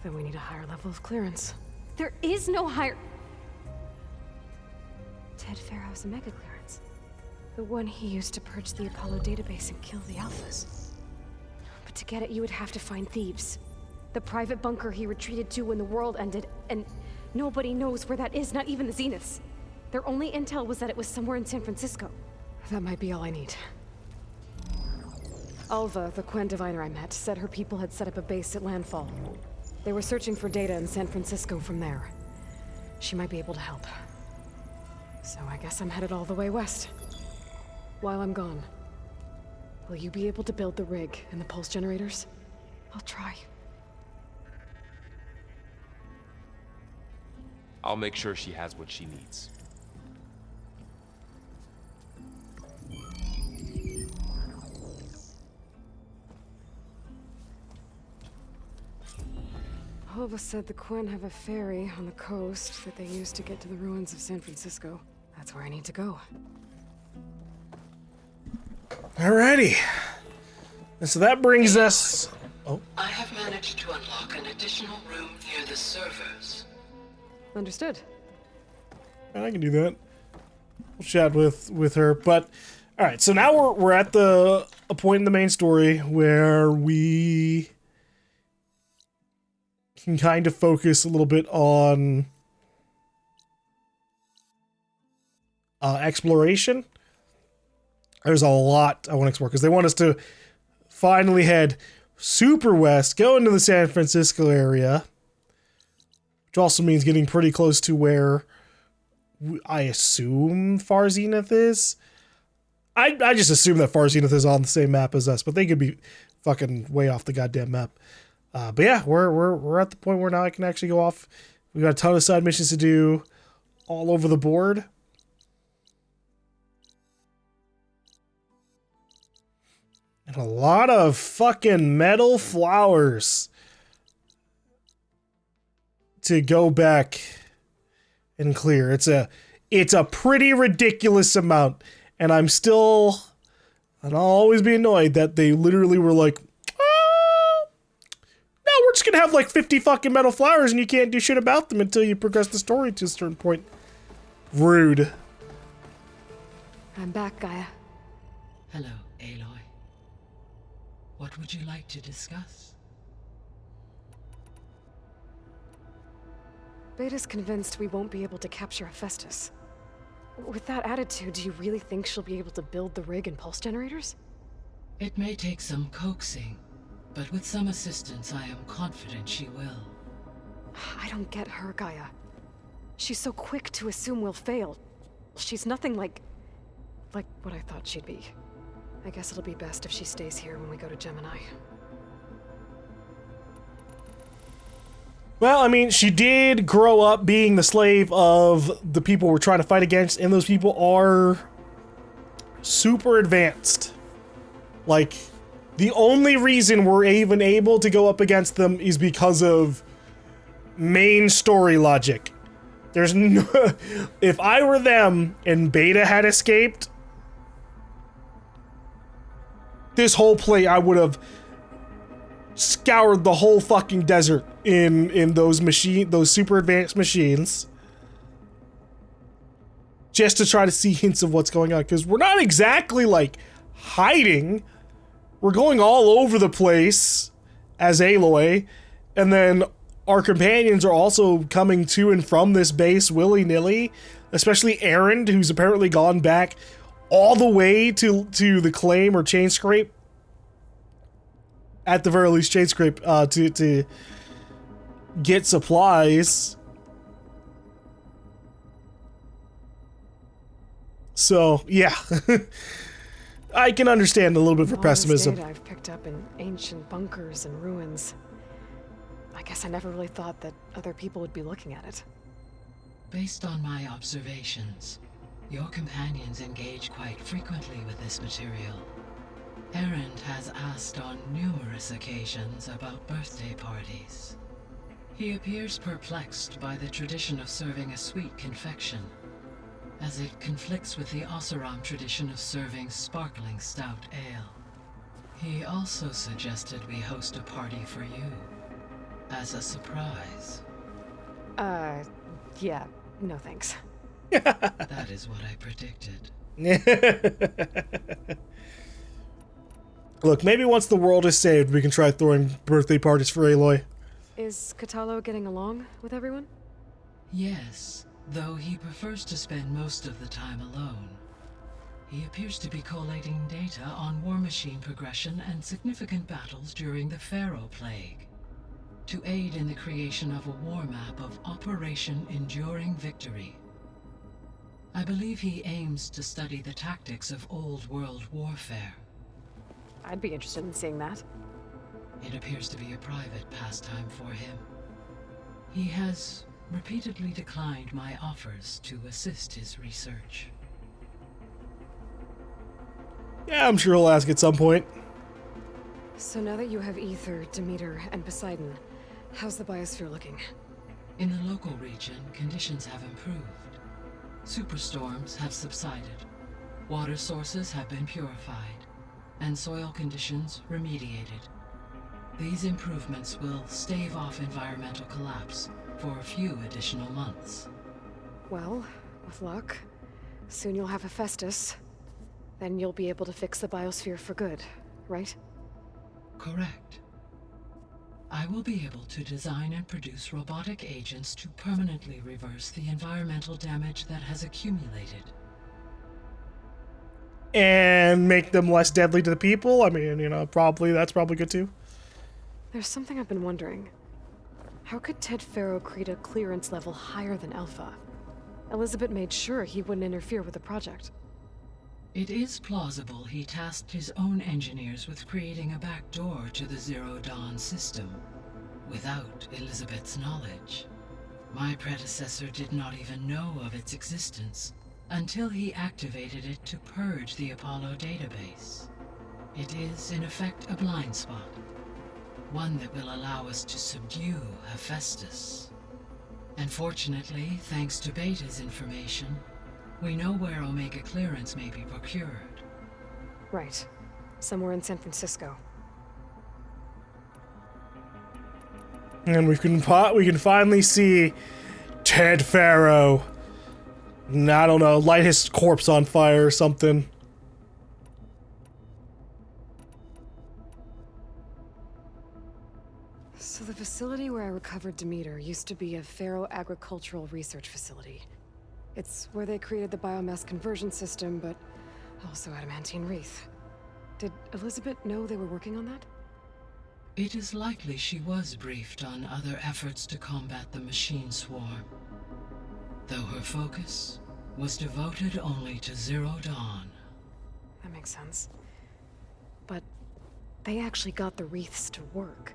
[SPEAKER 3] Then we need a higher level of clearance. There is no higher... Ted Pharaoh's Omega clearance. The one he used to purge the Apollo database and kill the Alphas. But to get it, you would have to find thieves. The private bunker he retreated to when the world ended, and nobody knows where that is, not even the Zeniths. Their only intel was that it was somewhere in San Francisco. That might be all I need. Alva, the Quen diviner I met, said her people had set up a base at landfall. They were searching for data in San Francisco from there. She might be able to help. So I guess I'm headed all the way west. While I'm gone, will you be able to build the rig and the pulse generators? I'll try.
[SPEAKER 12] I'll make sure she has what she needs.
[SPEAKER 3] Alva said the Quen have a ferry on the coast that they use to get to the ruins of San Francisco. That's where I need to go.
[SPEAKER 2] Alrighty. And so that brings us... Oh.
[SPEAKER 15] I have managed to unlock an additional room near the servers.
[SPEAKER 3] Understood.
[SPEAKER 2] I can do that. We'll chat with her. But, alright, so now we're at a point in the main story where we can kind of focus a little bit on exploration. There's a lot I want to explore because they want us to finally head super west, go into the San Francisco area, which also means getting pretty close to where I assume Far Zenith is. I just assume that Far Zenith is on the same map as us, but they could be fucking way off the goddamn map. But yeah, we're at the point where now I can actually go off. We got a ton of side missions to do all over the board. And a lot of fucking metal flowers to go back and clear. It's a pretty ridiculous amount. And I'll always be annoyed that they literally were like, no, we're just gonna have like 50 fucking metal flowers and you can't do shit about them until you progress the story to a certain point. Rude.
[SPEAKER 3] I'm back, Gaia.
[SPEAKER 15] Hello, Aloy. What would you like to discuss?
[SPEAKER 3] Beta's convinced we won't be able to capture Hephaestus. With that attitude, do you really think she'll be able to build the rig and pulse generators?
[SPEAKER 15] It may take some coaxing, but with some assistance, I am confident she will.
[SPEAKER 3] I don't get her, Gaia. She's so quick to assume we'll fail. She's nothing like what I thought she'd be. I guess it'll be best if she stays here when we go to Gemini.
[SPEAKER 2] Well, I mean, she did grow up being the slave of the people we're trying to fight against, and those people are super advanced. Like, the only reason we're even able to go up against them is because of main story logic. There's no... If I were them and Beta had escaped, this whole play, I would have scoured the whole fucking desert in those super advanced machines just to try to see hints of what's going on, because we're not exactly like hiding. We're going all over the place as Aloy, and then our companions are also coming to and from this base willy-nilly, especially Erend, who's apparently gone back all the way to the claim or chain scrape at the very least shade scrape to get supplies. So yeah, I can understand a little bit of her pessimism.
[SPEAKER 3] Data I've picked up in ancient bunkers and ruins. I guess I never really thought that other people would be looking at it.
[SPEAKER 15] Based on my observations, your companions engage quite frequently with this material. Erend has asked on numerous occasions about birthday parties. He appears perplexed by the tradition of serving a sweet confection, as it conflicts with the Oseram tradition of serving sparkling stout ale. He also suggested we host a party for you, as a surprise.
[SPEAKER 3] Yeah, no thanks.
[SPEAKER 15] That is what I predicted.
[SPEAKER 2] Look, maybe once the world is saved, we can try throwing birthday parties for Aloy.
[SPEAKER 3] Is Katalo getting along with everyone?
[SPEAKER 15] Yes, though he prefers to spend most of the time alone. He appears to be collating data on war machine progression and significant battles during the Pharaoh Plague, to aid in the creation of a war map of Operation Enduring Victory. I believe he aims to study the tactics of old world warfare.
[SPEAKER 3] I'd be interested in seeing that.
[SPEAKER 15] It appears to be a private pastime for him. He has repeatedly declined my offers to assist his research.
[SPEAKER 2] Yeah, I'm sure he'll ask at some point.
[SPEAKER 3] So now that you have Ether, Demeter, and Poseidon, how's the biosphere looking?
[SPEAKER 15] In the local region, conditions have improved. Superstorms have subsided, water sources have been purified, and soil conditions remediated. These improvements will stave off environmental collapse for a few additional months.
[SPEAKER 3] Well, with luck, soon you'll have Hephaestus. Then you'll be able to fix the biosphere for good, right?
[SPEAKER 15] Correct. I will be able to design and produce robotic agents to permanently reverse the environmental damage that has accumulated.
[SPEAKER 2] And make them less deadly to the people? I mean, you know, that's probably good too.
[SPEAKER 3] There's something I've been wondering. How could Ted Pharaoh create a clearance level higher than Alpha? Elizabeth made sure he wouldn't interfere with the project.
[SPEAKER 15] It is plausible he tasked his own engineers with creating a backdoor to the Zero Dawn system, without Elizabeth's knowledge. My predecessor did not even know of its existence until he activated it to purge the Apollo database. It is, in effect, a blind spot, one that will allow us to subdue Hephaestus. And fortunately, thanks to Beta's information, we know where Omega clearance may be procured.
[SPEAKER 3] Right. Somewhere in San Francisco.
[SPEAKER 2] And we can finally see Ted Pharaoh. I don't know, light his corpse on fire or something.
[SPEAKER 3] So the facility where I recovered Demeter used to be a Pharaoh agricultural research facility. It's where they created the biomass conversion system, but also adamantine wreath. Did Elizabeth know they were working on that?
[SPEAKER 15] It is likely she was briefed on other efforts to combat the machine swarm, though her focus was devoted only to Zero Dawn.
[SPEAKER 3] That makes sense. But they actually got the wreaths to work.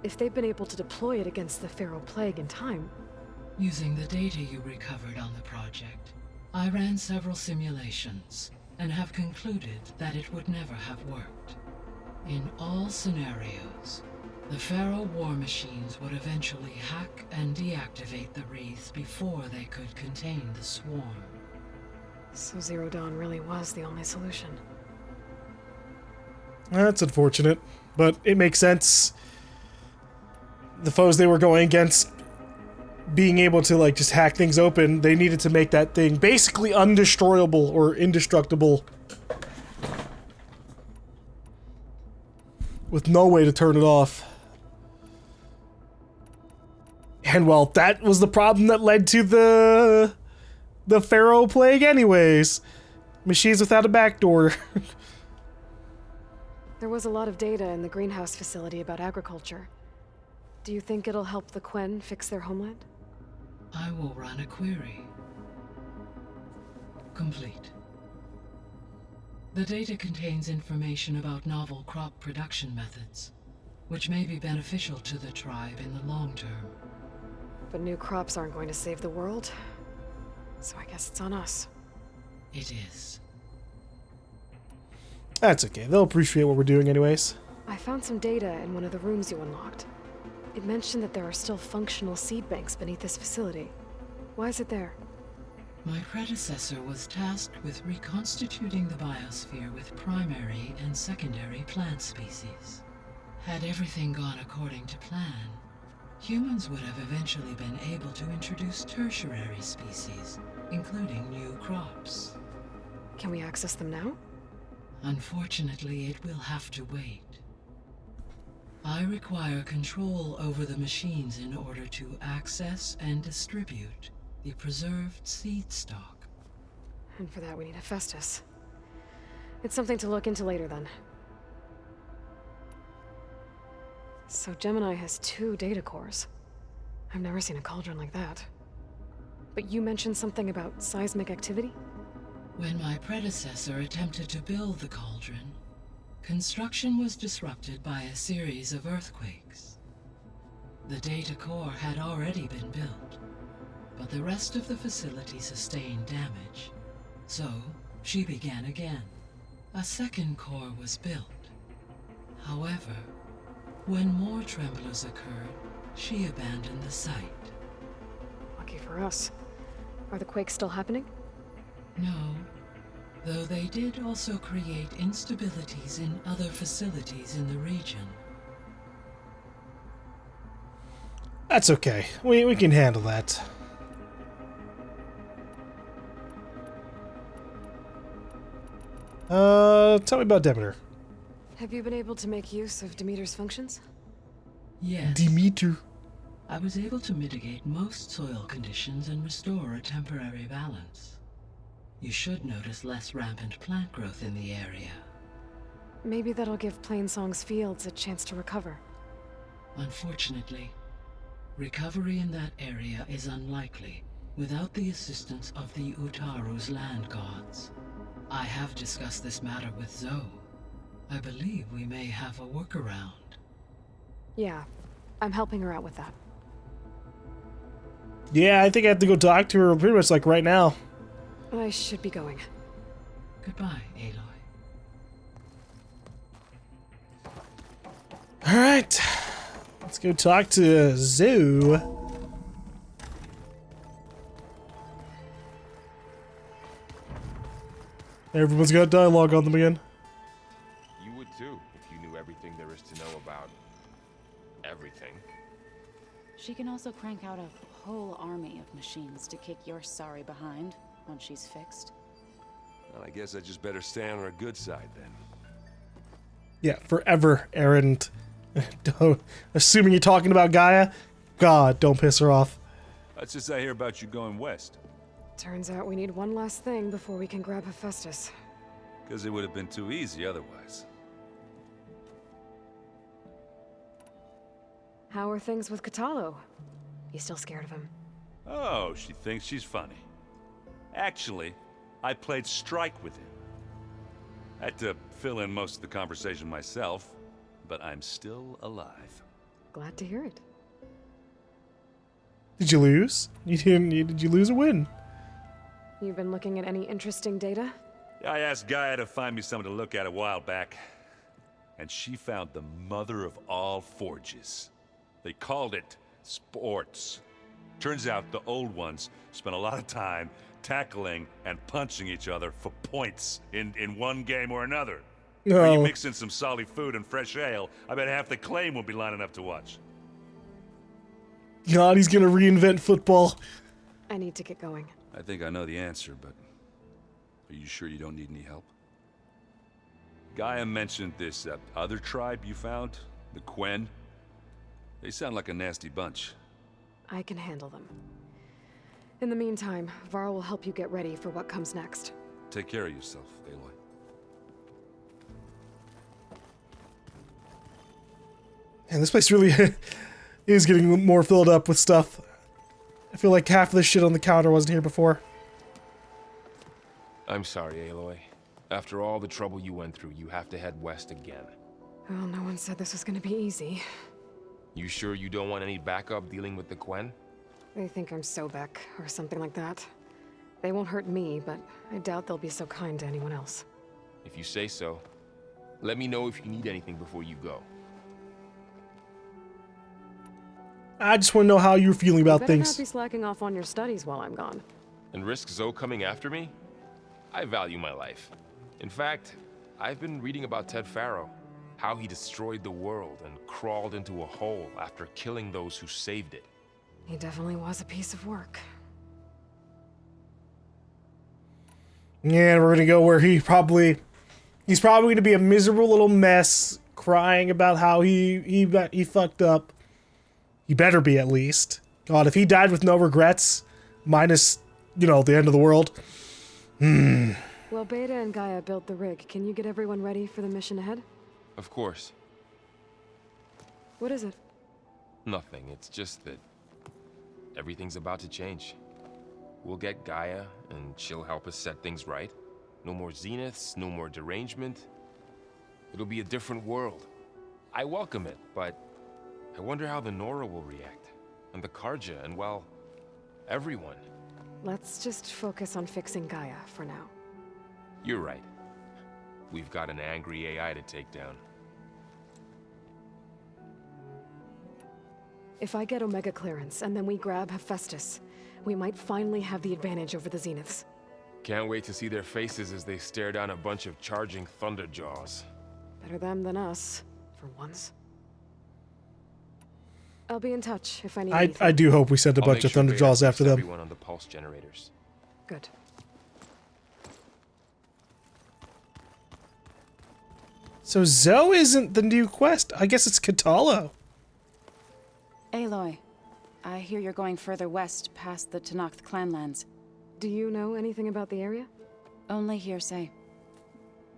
[SPEAKER 3] If they've been able to deploy it against the Pharaoh Plague in time...
[SPEAKER 15] Using the data you recovered on the project, I ran several simulations and have concluded that it would never have worked. In all scenarios, the Pharaoh war machines would eventually hack and deactivate the wreaths before they could contain the swarm.
[SPEAKER 3] So Zero Dawn really was the only solution.
[SPEAKER 2] That's unfortunate, but it makes sense. The foes they were going against, being able to like just hack things open, they needed to make that thing basically undestroyable or indestructible, with no way to turn it off. And well, that was the problem that led to the Pharaoh Plague anyways. Machines without a backdoor.
[SPEAKER 3] There was a lot of data in the greenhouse facility about agriculture. Do you think it'll help the Quen fix their homeland?
[SPEAKER 15] I will run a query. Complete. The data contains information about novel crop production methods, which may be beneficial to the tribe in the long term.
[SPEAKER 3] But new crops aren't going to save the world, so I guess it's on us.
[SPEAKER 15] It is.
[SPEAKER 2] That's okay. They'll appreciate what we're doing anyways.
[SPEAKER 3] I found some data in one of the rooms you unlocked. It mentioned that there are still functional seed banks beneath this facility. Why is it there?
[SPEAKER 15] My predecessor was tasked with reconstituting the biosphere with primary and secondary plant species. Had everything gone according to plan, humans would have eventually been able to introduce tertiary species, including new crops.
[SPEAKER 3] Can we access them now?
[SPEAKER 15] Unfortunately, it will have to wait. I require control over the machines in order to access and distribute the preserved seed stock.
[SPEAKER 3] And for that we need Hephaestus. It's something to look into later then. So Gemini has 2 data cores. I've never seen a cauldron like that. But you mentioned something about seismic activity?
[SPEAKER 15] When my predecessor attempted to build the cauldron, construction was disrupted by a series of earthquakes. The data core had already been built, but the rest of the facility sustained damage. So, she began again. A second core was built. However, when more tremblers occurred, she abandoned the site.
[SPEAKER 3] Lucky for us. Are the quakes still happening?
[SPEAKER 15] No, though they did also create instabilities in other facilities in the region.
[SPEAKER 2] That's okay. We can handle that. Tell me about Demeter.
[SPEAKER 3] Have you been able to make use of Demeter's functions?
[SPEAKER 15] Yes.
[SPEAKER 2] Demeter.
[SPEAKER 15] I was able to mitigate most soil conditions and restore a temporary balance. You should notice less rampant plant growth in the area.
[SPEAKER 3] Maybe that'll give Plainsong's fields a chance to recover.
[SPEAKER 15] Unfortunately, recovery in that area is unlikely without the assistance of the Utaru's land gods. I have discussed this matter with Zoe. I believe we may have a workaround.
[SPEAKER 3] Yeah, I'm helping her out with that.
[SPEAKER 2] Yeah, I think I have to go talk to her pretty much like right now.
[SPEAKER 3] I should be going.
[SPEAKER 15] Goodbye, Aloy.
[SPEAKER 2] Alright. Let's go talk to Zoe. Everyone's got dialogue on them again.
[SPEAKER 12] You would too, if you knew everything there is to know about everything.
[SPEAKER 13] She can also crank out a whole army of machines to kick your sorry behind once she's fixed.
[SPEAKER 10] Well, I guess I just better stay on her good side then.
[SPEAKER 2] Yeah, forever, Aaron. Assuming you're talking about Gaia, God, don't piss her off.
[SPEAKER 10] That's just I hear about you going west.
[SPEAKER 3] Turns out we need one last thing before we can grab Hephaestus.
[SPEAKER 10] Because it would have been too easy otherwise.
[SPEAKER 3] How are things with Katalo? You still scared of him?
[SPEAKER 10] Oh, she thinks she's funny. Actually, I played strike with him. I had to fill in most of the conversation myself, but I'm still alive.
[SPEAKER 3] Glad to hear it.
[SPEAKER 2] Did you lose? You didn't. Did you lose or win?
[SPEAKER 3] You've been looking at any interesting data?
[SPEAKER 10] I asked Gaia to find me something to look at a while back, and she found the mother of all forges. They called it sports. Turns out the old ones spent a lot of time tackling and punching each other for points in one game or another.
[SPEAKER 2] No.
[SPEAKER 10] When you mix in some solid food and fresh ale, I bet half the claim will be lining up to watch.
[SPEAKER 2] God, he's gonna reinvent football.
[SPEAKER 3] I need to get going.
[SPEAKER 11] I think I know the answer, but are you sure you don't need any help?
[SPEAKER 10] Gaia mentioned this other tribe you found, the Quen.
[SPEAKER 11] They sound like a nasty bunch.
[SPEAKER 3] I can handle them. In the meantime, Varl will help you get ready for what comes next.
[SPEAKER 11] Take care of yourself, Aloy.
[SPEAKER 2] And this place really is getting more filled up with stuff. I feel like half of this shit on the counter wasn't here before.
[SPEAKER 12] I'm sorry, Aloy. After all the trouble you went through, you have to head west again.
[SPEAKER 3] Well, no one said this was gonna be easy.
[SPEAKER 12] You sure you don't want any backup dealing with the Quen?
[SPEAKER 3] They think I'm Sobek, or something like that. They won't hurt me, but I doubt they'll be so kind to anyone else.
[SPEAKER 12] If you say so. Let me know if you need anything before you go.
[SPEAKER 2] I just want to know how you're feeling about
[SPEAKER 3] You better
[SPEAKER 2] things.
[SPEAKER 3] not be slacking off on your studies while I'm gone.
[SPEAKER 12] And risk Zoe coming after me? I value my life. In fact, I've been reading about Ted Pharaoh. How he destroyed the world and crawled into a hole after killing those who saved it.
[SPEAKER 3] He definitely was a piece of work.
[SPEAKER 2] Yeah, we're gonna go where he's probably gonna be a miserable little mess, crying about how he fucked up. He better be, at least. God, if he died with no regrets, minus, you know, the end of the world.
[SPEAKER 3] Well, Beta and Gaia built the rig. Can you get everyone ready for the mission ahead?
[SPEAKER 12] Of course.
[SPEAKER 3] What is it?
[SPEAKER 12] Nothing. It's just that everything's about to change. We'll get Gaia, and she'll help us set things right. No more zeniths, no more derangement. It'll be a different world. I welcome it, but I wonder how the Nora will react. And the Karja, and well, everyone.
[SPEAKER 3] Let's just focus on fixing Gaia for now.
[SPEAKER 12] You're right. We've got an angry AI to take down.
[SPEAKER 3] If I get Omega clearance, and then we grab Hephaestus, we might finally have the advantage over the Zeniths.
[SPEAKER 12] Can't wait to see their faces as they stare down a bunch of charging Thunderjaws.
[SPEAKER 3] Better them than us, for once. I'll be in touch if I need anything.
[SPEAKER 2] I do hope we send a
[SPEAKER 12] I'll
[SPEAKER 2] bunch
[SPEAKER 12] make
[SPEAKER 2] of
[SPEAKER 12] sure
[SPEAKER 2] Thunderjaws
[SPEAKER 12] Beta
[SPEAKER 2] after
[SPEAKER 12] keeps
[SPEAKER 2] them.
[SPEAKER 12] everyone on the pulse generators.
[SPEAKER 3] Good.
[SPEAKER 2] So Zoe isn't the new quest. I guess it's Katalo.
[SPEAKER 13] Aloy, I hear you're going further west past the Tenakth clanlands.
[SPEAKER 3] Do you know anything about the area?
[SPEAKER 13] Only hearsay.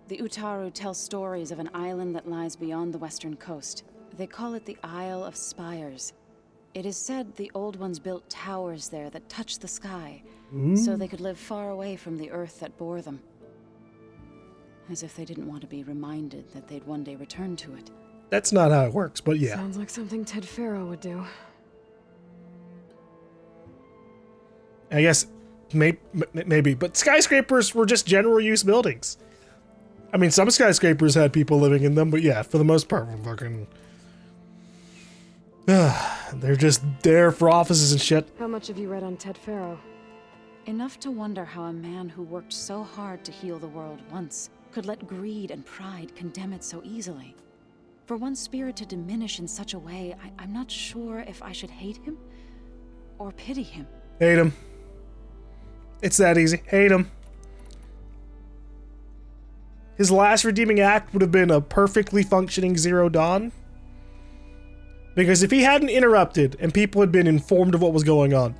[SPEAKER 13] The Utaru tell stories of an island that lies beyond the western coast. They call it the Isle of Spires. It is said the Old Ones built towers there that touch the sky, so they could live far away from the earth that bore them. As if they didn't want to be reminded that they'd one day return to it.
[SPEAKER 2] That's not how it works, but yeah.
[SPEAKER 3] Sounds like something Ted Pharaoh would do.
[SPEAKER 2] I guess maybe, but skyscrapers were just general use buildings. I mean, some skyscrapers had people living in them, but yeah, for the most part, we're fucking... they're just there for offices and shit.
[SPEAKER 3] How much have you read on Ted Pharaoh?
[SPEAKER 13] Enough to wonder how a man who worked so hard to heal the world once could let greed and pride condemn it so easily. For one's spirit to diminish in such a way, I'm not sure if I should hate him or pity him.
[SPEAKER 2] Hate him. It's that easy. Hate him. His last redeeming act would have been a perfectly functioning Zero Dawn. Because if he hadn't interrupted and people had been informed of what was going on,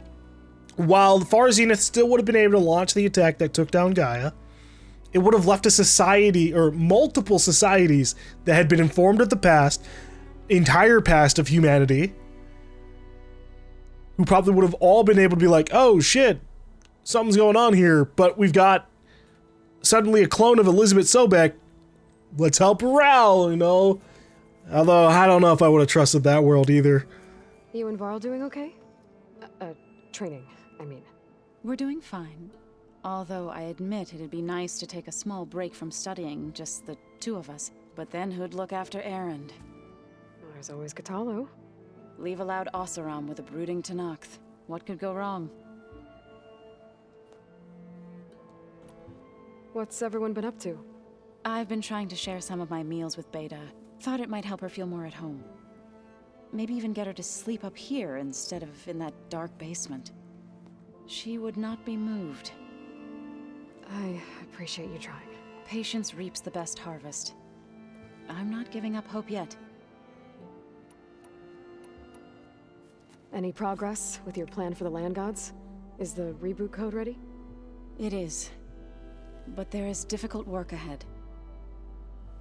[SPEAKER 2] while the Far Zenith still would have been able to launch the attack that took down Gaia, it would have left a society, or multiple societies, that had been informed of the past, entire past of humanity, who probably would have all been able to be like, oh shit, something's going on here, but we've got suddenly a clone of Elizabeth Sobek. Let's help her out, you know? Although, I don't know if I would have trusted that world either.
[SPEAKER 3] You and Varl doing okay? Training, I mean.
[SPEAKER 13] We're doing fine. Although I admit it'd be nice to take a small break from studying, just the two of us. But then who'd look after Erend?
[SPEAKER 3] There's always Katalo.
[SPEAKER 13] Leave a loud Oseram with a brooding Tenakth. What could go wrong?
[SPEAKER 3] What's everyone been up to?
[SPEAKER 13] I've been trying to share some of my meals with Beta. Thought it might help her feel more at home. Maybe even get her to sleep up here instead of in that dark basement. She would not be moved.
[SPEAKER 3] I appreciate you trying.
[SPEAKER 13] Patience reaps the best harvest. I'm not giving up hope yet.
[SPEAKER 3] Any progress with your plan for the land gods? Is the reboot code ready?
[SPEAKER 13] It is. But there is difficult work ahead.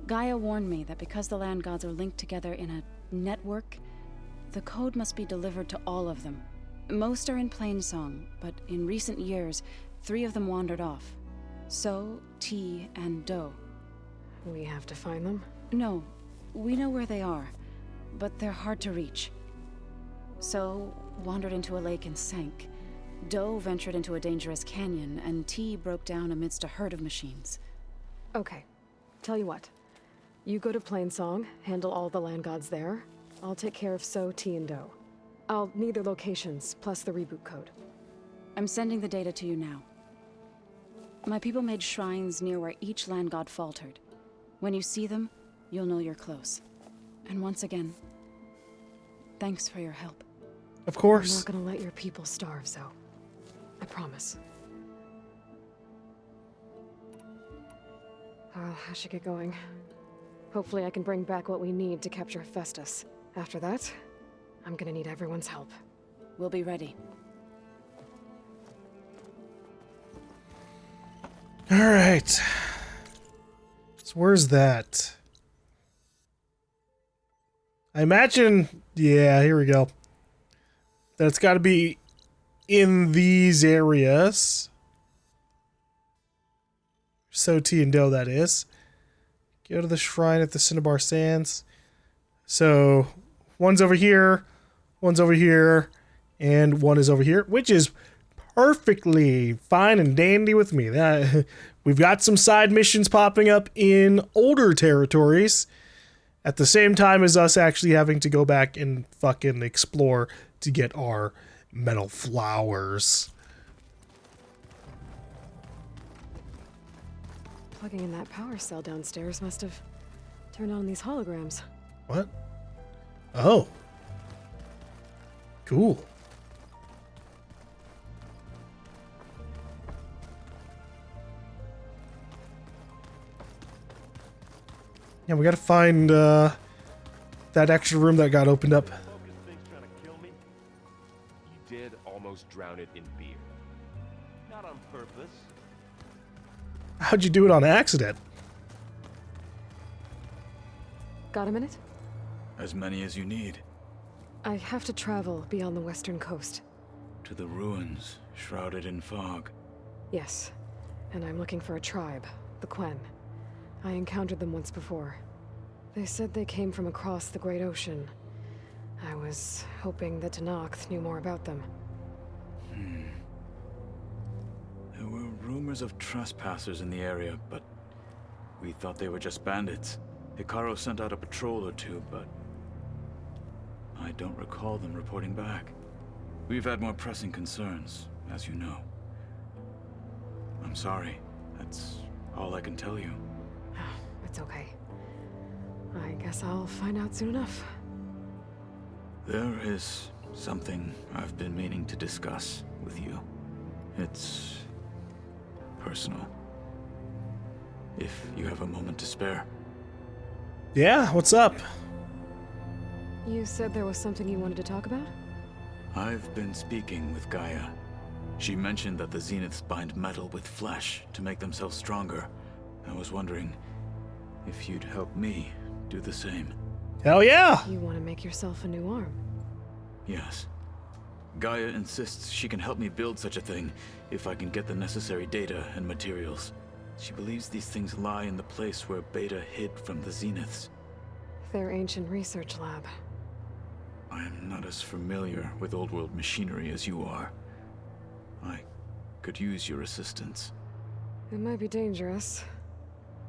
[SPEAKER 13] Gaia warned me that because the land gods are linked together in a network. The code must be delivered to all of them. Most are in Plainsong, but in recent years, 3 of them wandered off. So, T, and Do.
[SPEAKER 3] We have to find them?
[SPEAKER 13] No, we know where they are, but they're hard to reach. So, wandered into a lake and sank. Do ventured into a dangerous canyon, and T broke down amidst a herd of machines.
[SPEAKER 3] Okay, tell you what. You go to Plainsong, handle all the land gods there. I'll take care of So, T, and Do. I'll need their locations, plus the reboot code.
[SPEAKER 13] I'm sending the data to you now. My people made shrines near where each land god faltered. When you see them, you'll know you're close. And once again, thanks for your help.
[SPEAKER 2] Of course.
[SPEAKER 3] I'm not gonna let your people starve, Zo. I promise. I should get going. Hopefully I can bring back what we need to capture Hephaestus. After that, I'm gonna need everyone's help.
[SPEAKER 13] We'll be ready.
[SPEAKER 2] Alright. So where's that? I imagine... Yeah, here we go. That's got to be in these areas. So T and Do, that is. Go to the shrine at the Cinnabar Sands. So, one's over here, and one is over here, which is perfectly fine and dandy with me. That we've got some side missions popping up in older territories at the same time as us actually having to go back and fucking explore to get our metal flowers.
[SPEAKER 3] Plugging in that power cell downstairs must have turned on these holograms.
[SPEAKER 2] What? Oh. Cool. Yeah, we gotta find that extra room that got opened up.
[SPEAKER 12] You did almost drown it in beer.
[SPEAKER 16] Not on purpose.
[SPEAKER 2] How'd you do it on accident?
[SPEAKER 3] Got a minute?
[SPEAKER 14] As many as you need.
[SPEAKER 3] I have to travel beyond the western coast.
[SPEAKER 14] To the ruins, shrouded in fog.
[SPEAKER 3] Yes, and I'm looking for a tribe, the Quen. I encountered them once before. They said they came from across the Great Ocean. I was hoping that Tenakth knew more about them.
[SPEAKER 14] There were rumors of trespassers in the area, but we thought they were just bandits. Hikaru sent out a patrol or two, but I don't recall them reporting back. We've had more pressing concerns, as you know. I'm sorry. That's all I can tell you.
[SPEAKER 3] It's okay. I guess I'll find out soon enough.
[SPEAKER 14] There is something I've been meaning to discuss with you. It's personal. If you have a moment to spare.
[SPEAKER 2] Yeah, what's up?
[SPEAKER 3] You said there was something you wanted to talk about?
[SPEAKER 14] I've been speaking with Gaia. She mentioned that the Zeniths bind metal with flesh to make themselves stronger. I was wondering if you'd help me do the same.
[SPEAKER 2] Hell yeah!
[SPEAKER 3] You want to make yourself a new arm?
[SPEAKER 14] Yes. Gaia insists she can help me build such a thing if I can get the necessary data and materials. She believes these things lie in the place where Beta hid from the Zeniths.
[SPEAKER 3] Their ancient research lab.
[SPEAKER 14] I am not as familiar with old world machinery as you are. I could use your assistance.
[SPEAKER 3] It might be dangerous.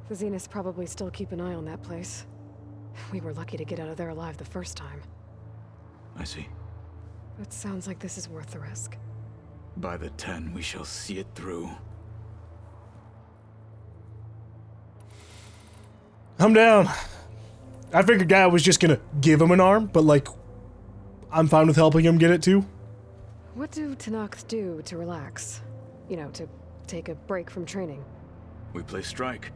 [SPEAKER 3] The Zeniths probably still keep an eye on that place. We were lucky to get out of there alive the first time.
[SPEAKER 14] I see.
[SPEAKER 3] It sounds like this is worth the risk.
[SPEAKER 14] By the 10, we shall see it through.
[SPEAKER 2] I'm down. I figured Gaia was just gonna give him an arm, but like, I'm fine with helping him get it too.
[SPEAKER 3] What do Tenakth do to relax? You know, to take a break from training?
[SPEAKER 14] We play strike.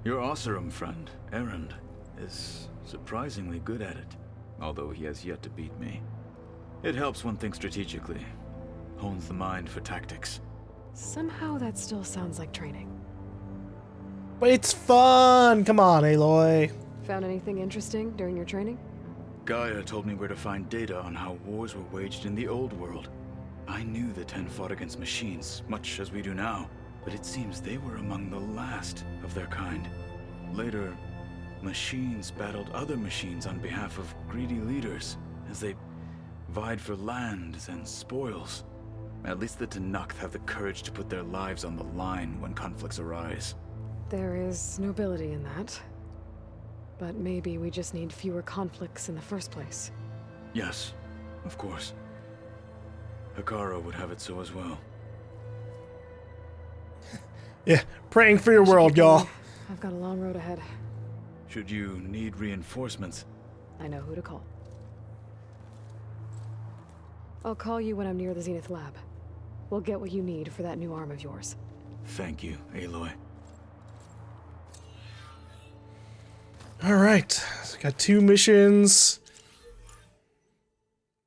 [SPEAKER 14] Your Oseram friend, Erend, is surprisingly good at it, although he has yet to beat me. It helps one think strategically, hones the mind for tactics.
[SPEAKER 3] Somehow that still sounds like training.
[SPEAKER 2] But it's fun! Come on, Aloy.
[SPEAKER 3] Found anything interesting during your training?
[SPEAKER 14] Gaia told me where to find data on how wars were waged in the old world. I knew the 10 fought against machines, much as we do now, but it seems they were among the last of their kind. Later, machines battled other machines on behalf of greedy leaders, as they vied for lands and spoils. At least the Tenakth have the courage to put their lives on the line when conflicts arise.
[SPEAKER 3] There is nobility in that. But maybe we just need fewer conflicts in the first place.
[SPEAKER 14] Yes, of course. Hekara would have it so as well.
[SPEAKER 2] Yeah, praying for your world, y'all.
[SPEAKER 3] I've got a long road ahead.
[SPEAKER 14] Should you need reinforcements,
[SPEAKER 3] I know who to call. I'll call you when I'm near the Zenith lab. We'll get what you need for that new arm of yours.
[SPEAKER 14] thank you, Aloy.
[SPEAKER 2] Alright, so got 2 missions.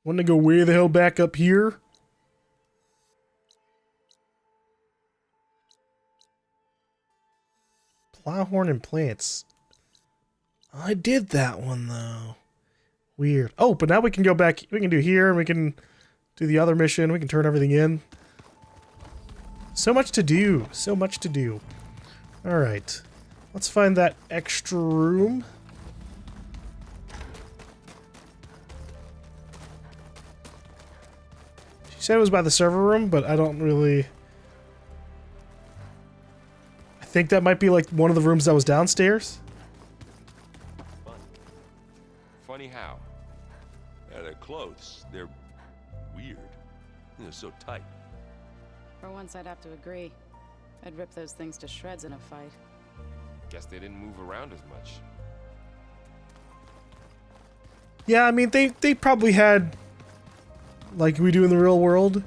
[SPEAKER 2] Want to go way the hell back up here? Plowhorn and plants. I did that one though. Weird. Oh, but now we can go back. We can do here and we can do the other mission. We can turn everything in. So much to do. So much to do. Alright. Let's find that extra room. She said it was by the server room, but I don't really... I think that might be like one of the rooms that was downstairs.
[SPEAKER 12] Funny how?
[SPEAKER 10] Their clothes, they're weird. They're so tight.
[SPEAKER 13] For once, I'd have to agree. I'd rip those things to shreds in a fight.
[SPEAKER 12] Guess they didn't move around as much.
[SPEAKER 2] Yeah, I mean, they probably had, like we do in the real world,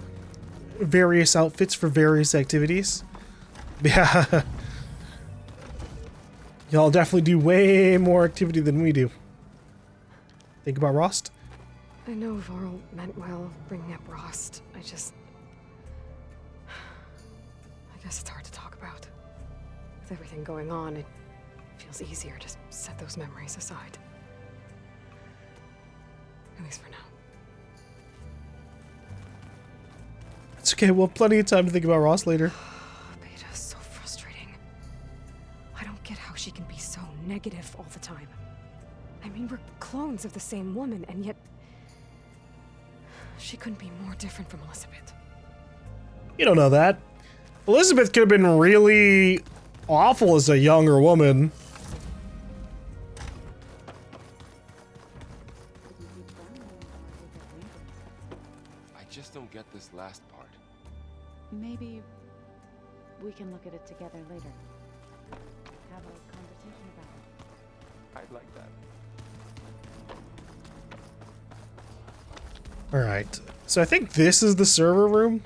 [SPEAKER 2] various outfits for various activities. Yeah. Y'all definitely do way more activity than we do. Think about Rost?
[SPEAKER 3] I know Varl meant well bringing up Rost. I guess it's hard to talk about. With everything going on, it feels easier to set those memories aside. At least for now.
[SPEAKER 2] It's okay, we'll have plenty of time to think about Ross later.
[SPEAKER 3] Beta's so frustrating. I don't get how she can be so negative all the time. I mean, we're clones of the same woman, and yet... she couldn't be more different from Elizabeth.
[SPEAKER 2] You don't know that. Elizabeth could have been really awful as a younger woman.
[SPEAKER 12] I just don't get this last part.
[SPEAKER 13] Maybe we can look at it together later. Have a conversation about it.
[SPEAKER 12] I'd like that.
[SPEAKER 2] Alright, so I think this is the server room.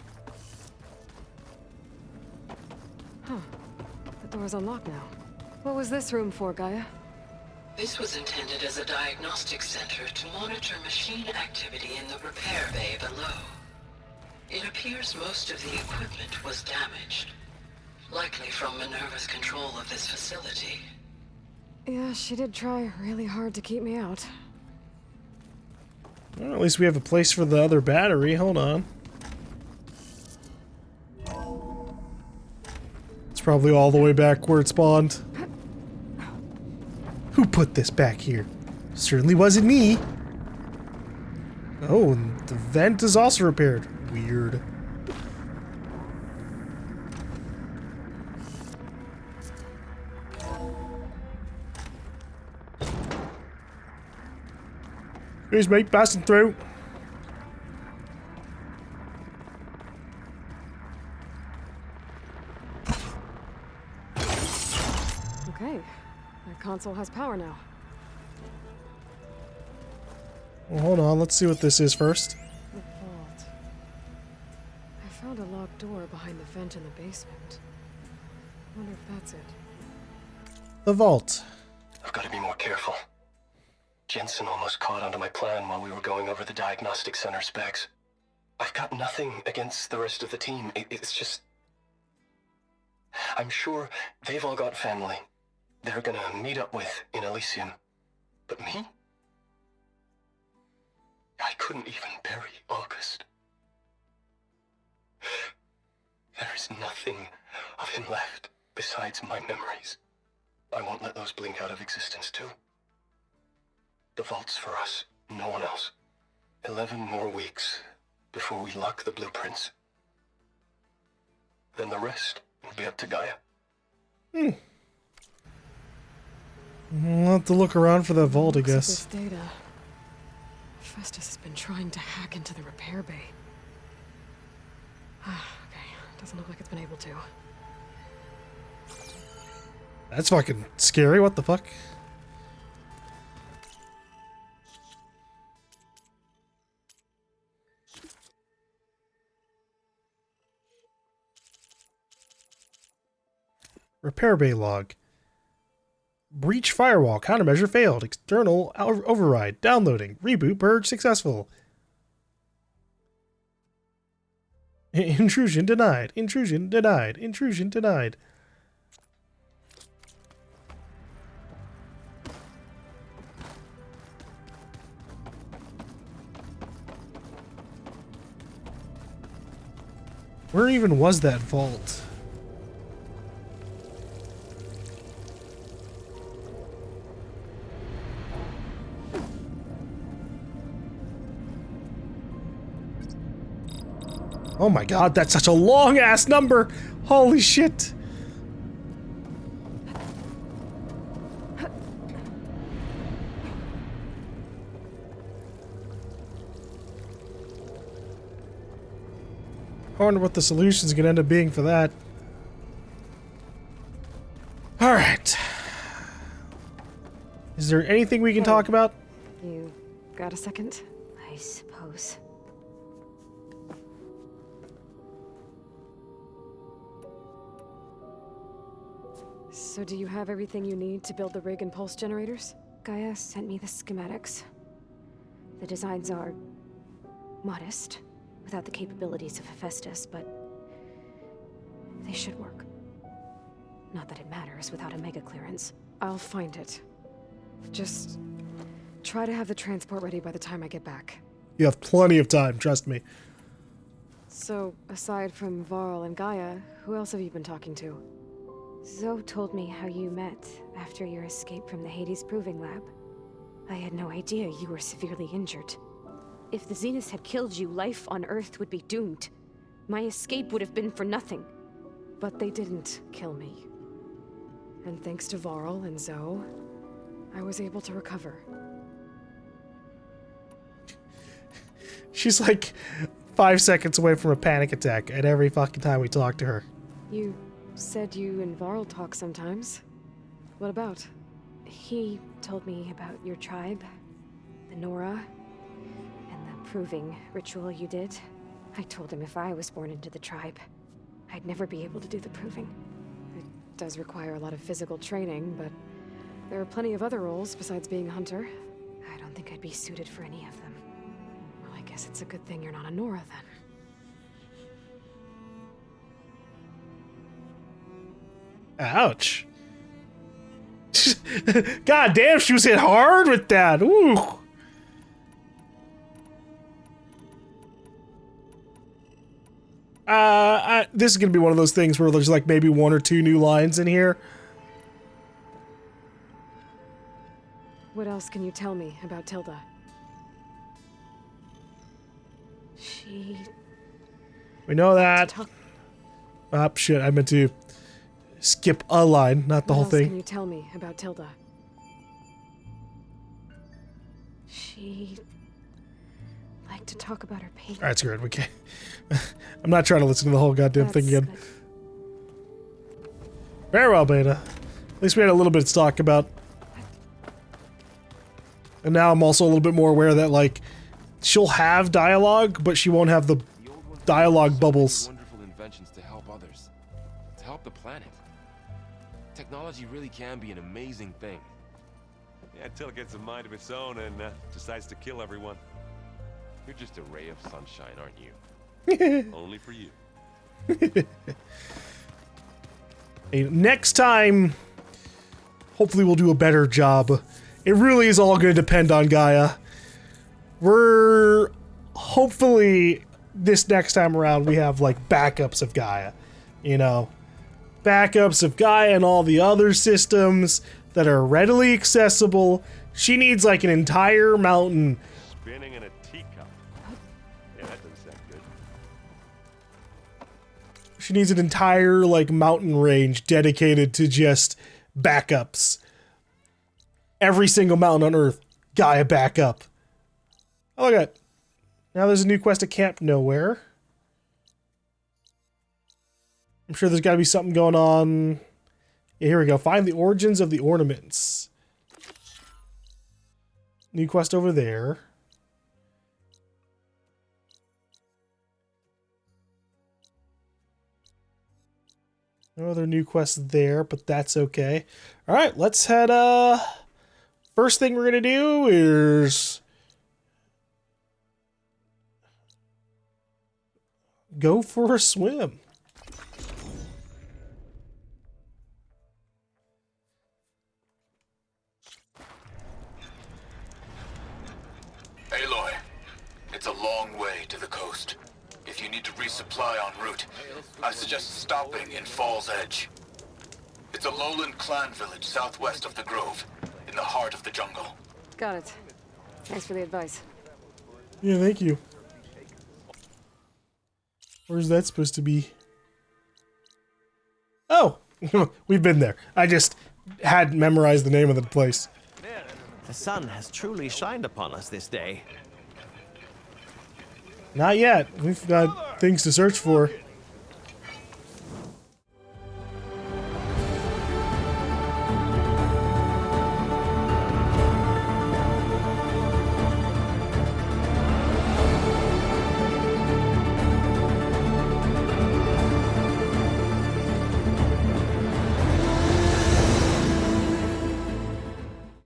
[SPEAKER 3] Huh. The door's unlocked now. What was this room for, Gaia?
[SPEAKER 17] This was intended as a diagnostic center to monitor machine activity in the repair bay below. It appears most of the equipment was damaged, likely from Minerva's control of this facility.
[SPEAKER 3] Yeah, she did try really hard to keep me out.
[SPEAKER 2] Well, at least we have a place for the other battery. Hold on. It's probably all the way back where it spawned. Who put this back here? Certainly wasn't me. Oh, and the vent is also repaired. Weird. Here's mate, passing through.
[SPEAKER 3] Okay, my console has power now.
[SPEAKER 2] Well, hold on, let's see what this is first.
[SPEAKER 3] The vault. I found a locked door behind the vent in the basement. Wonder if that's it.
[SPEAKER 2] The vault.
[SPEAKER 18] I've got to be more careful. Jensen almost caught onto my plan while we were going over the diagnostic center specs. I've got nothing against the rest of the team. It's just... I'm sure they've all got family they're gonna meet up with in Elysium. But me? I couldn't even bury August. There is nothing of him left besides my memories. I won't let those blink out of existence too. The vault's for us, no one else. 11 more weeks before we lock the blueprints. Then the rest will be up to Gaia.
[SPEAKER 2] We'll have to look around for that vault, I guess.
[SPEAKER 3] This data. Hephaestus has been trying to hack into the repair bay. Okay, doesn't look like it's been able to.
[SPEAKER 2] That's fucking scary. What the fuck? Repair bay log. Breach firewall. Countermeasure failed. External override. Downloading. Reboot. Purge successful. Intrusion denied. Intrusion denied. Intrusion denied. Where even was that vault? Oh my god, that's such a long-ass number! Holy shit! I wonder what the solution's gonna end up being for that. Alright. Is there anything we can talk about?
[SPEAKER 3] You got a second?
[SPEAKER 6] I suppose.
[SPEAKER 3] So do you have everything you need to build the rig and pulse generators?
[SPEAKER 6] Gaia sent me the schematics. The designs are modest, without the capabilities of Hephaestus, but they should work. Not that it matters without a mega clearance.
[SPEAKER 3] I'll find it. Just try to have the transport ready by the time I get back.
[SPEAKER 2] You have plenty of time, trust me.
[SPEAKER 3] So, aside from Varl and Gaia, who else have you been talking to?
[SPEAKER 6] Zoe told me how you met after your escape from the Hades Proving Lab. I had no idea you were severely injured. If the Zeniths had killed you, life on Earth would be doomed. My escape would have been for nothing.
[SPEAKER 3] But they didn't kill me. And thanks to Varl and Zoe, I was able to recover.
[SPEAKER 2] She's like 5 seconds away from a panic attack at every fucking time we talk to her.
[SPEAKER 3] You said you and Varl talk sometimes. What about?
[SPEAKER 6] He told me about your tribe, the Nora, and the proving ritual you did. I told him if I was born into the tribe, I'd never be able to do the proving.
[SPEAKER 3] It does require a lot of physical training, but there are plenty of other roles besides being a hunter.
[SPEAKER 6] I don't think I'd be suited for any of them.
[SPEAKER 3] Well, I guess it's a good thing you're not a Nora then.
[SPEAKER 2] Ouch. God damn, she was hit hard with that. Ooh. This is gonna be one of those things where there's like maybe 1 or 2 new lines in here.
[SPEAKER 3] What else can you tell me about Tilda?
[SPEAKER 2] We know that. Oh, shit, I meant to skip a line, not the whole
[SPEAKER 3] What
[SPEAKER 2] thing.
[SPEAKER 3] else can you tell me about Tilda?
[SPEAKER 6] She liked to talk about her pain.
[SPEAKER 2] Alright, screw it. We can't. I'm not trying to listen to the whole goddamn thing again.
[SPEAKER 6] Good.
[SPEAKER 2] Very well, Beta. At least we had a little bit to talk about. And now I'm also a little bit more aware that, like, she'll have dialogue, but she won't have the dialogue bubbles.
[SPEAKER 12] Wonderful inventions to help others, to help the planet. Technology really can be an amazing thing.
[SPEAKER 10] Yeah, until it gets a mind of its own and decides to kill everyone.
[SPEAKER 12] You're just a ray of sunshine, aren't you?
[SPEAKER 10] Only for you.
[SPEAKER 2] Hey, next time, hopefully we'll do a better job. It really is all going to depend on Gaia. we're hopefully this next time around we have like backups of Gaia, you know, backups of Gaia and all the other systems that are readily accessible. She needs like an entire mountain.
[SPEAKER 16] Spinning in a teacup. Yeah, that doesn't sound good.
[SPEAKER 2] She needs an entire like mountain range dedicated to just backups. Every single mountain on Earth, Gaia backup. Oh, look at it. Now there's a new quest at Camp Nowhere. I'm sure there's got to be something going on. Yeah, here we go. Find the origins of the ornaments. New quest over there. No other new quests there, but that's okay. All right, let's head. First thing we're gonna do is go for a swim.
[SPEAKER 19] Aloy, it's a long way to the coast. If you need to resupply en route, I suggest stopping in Fall's Edge. It's a lowland clan village southwest of the Grove, in the heart of the jungle.
[SPEAKER 3] Got it. Thanks for the advice.
[SPEAKER 2] Yeah, thank you. Where's that supposed to be? Oh, we've been there. I just hadn't memorized the name of the place.
[SPEAKER 20] The sun has truly shined upon us this day.
[SPEAKER 2] Not yet. We've got things to search for.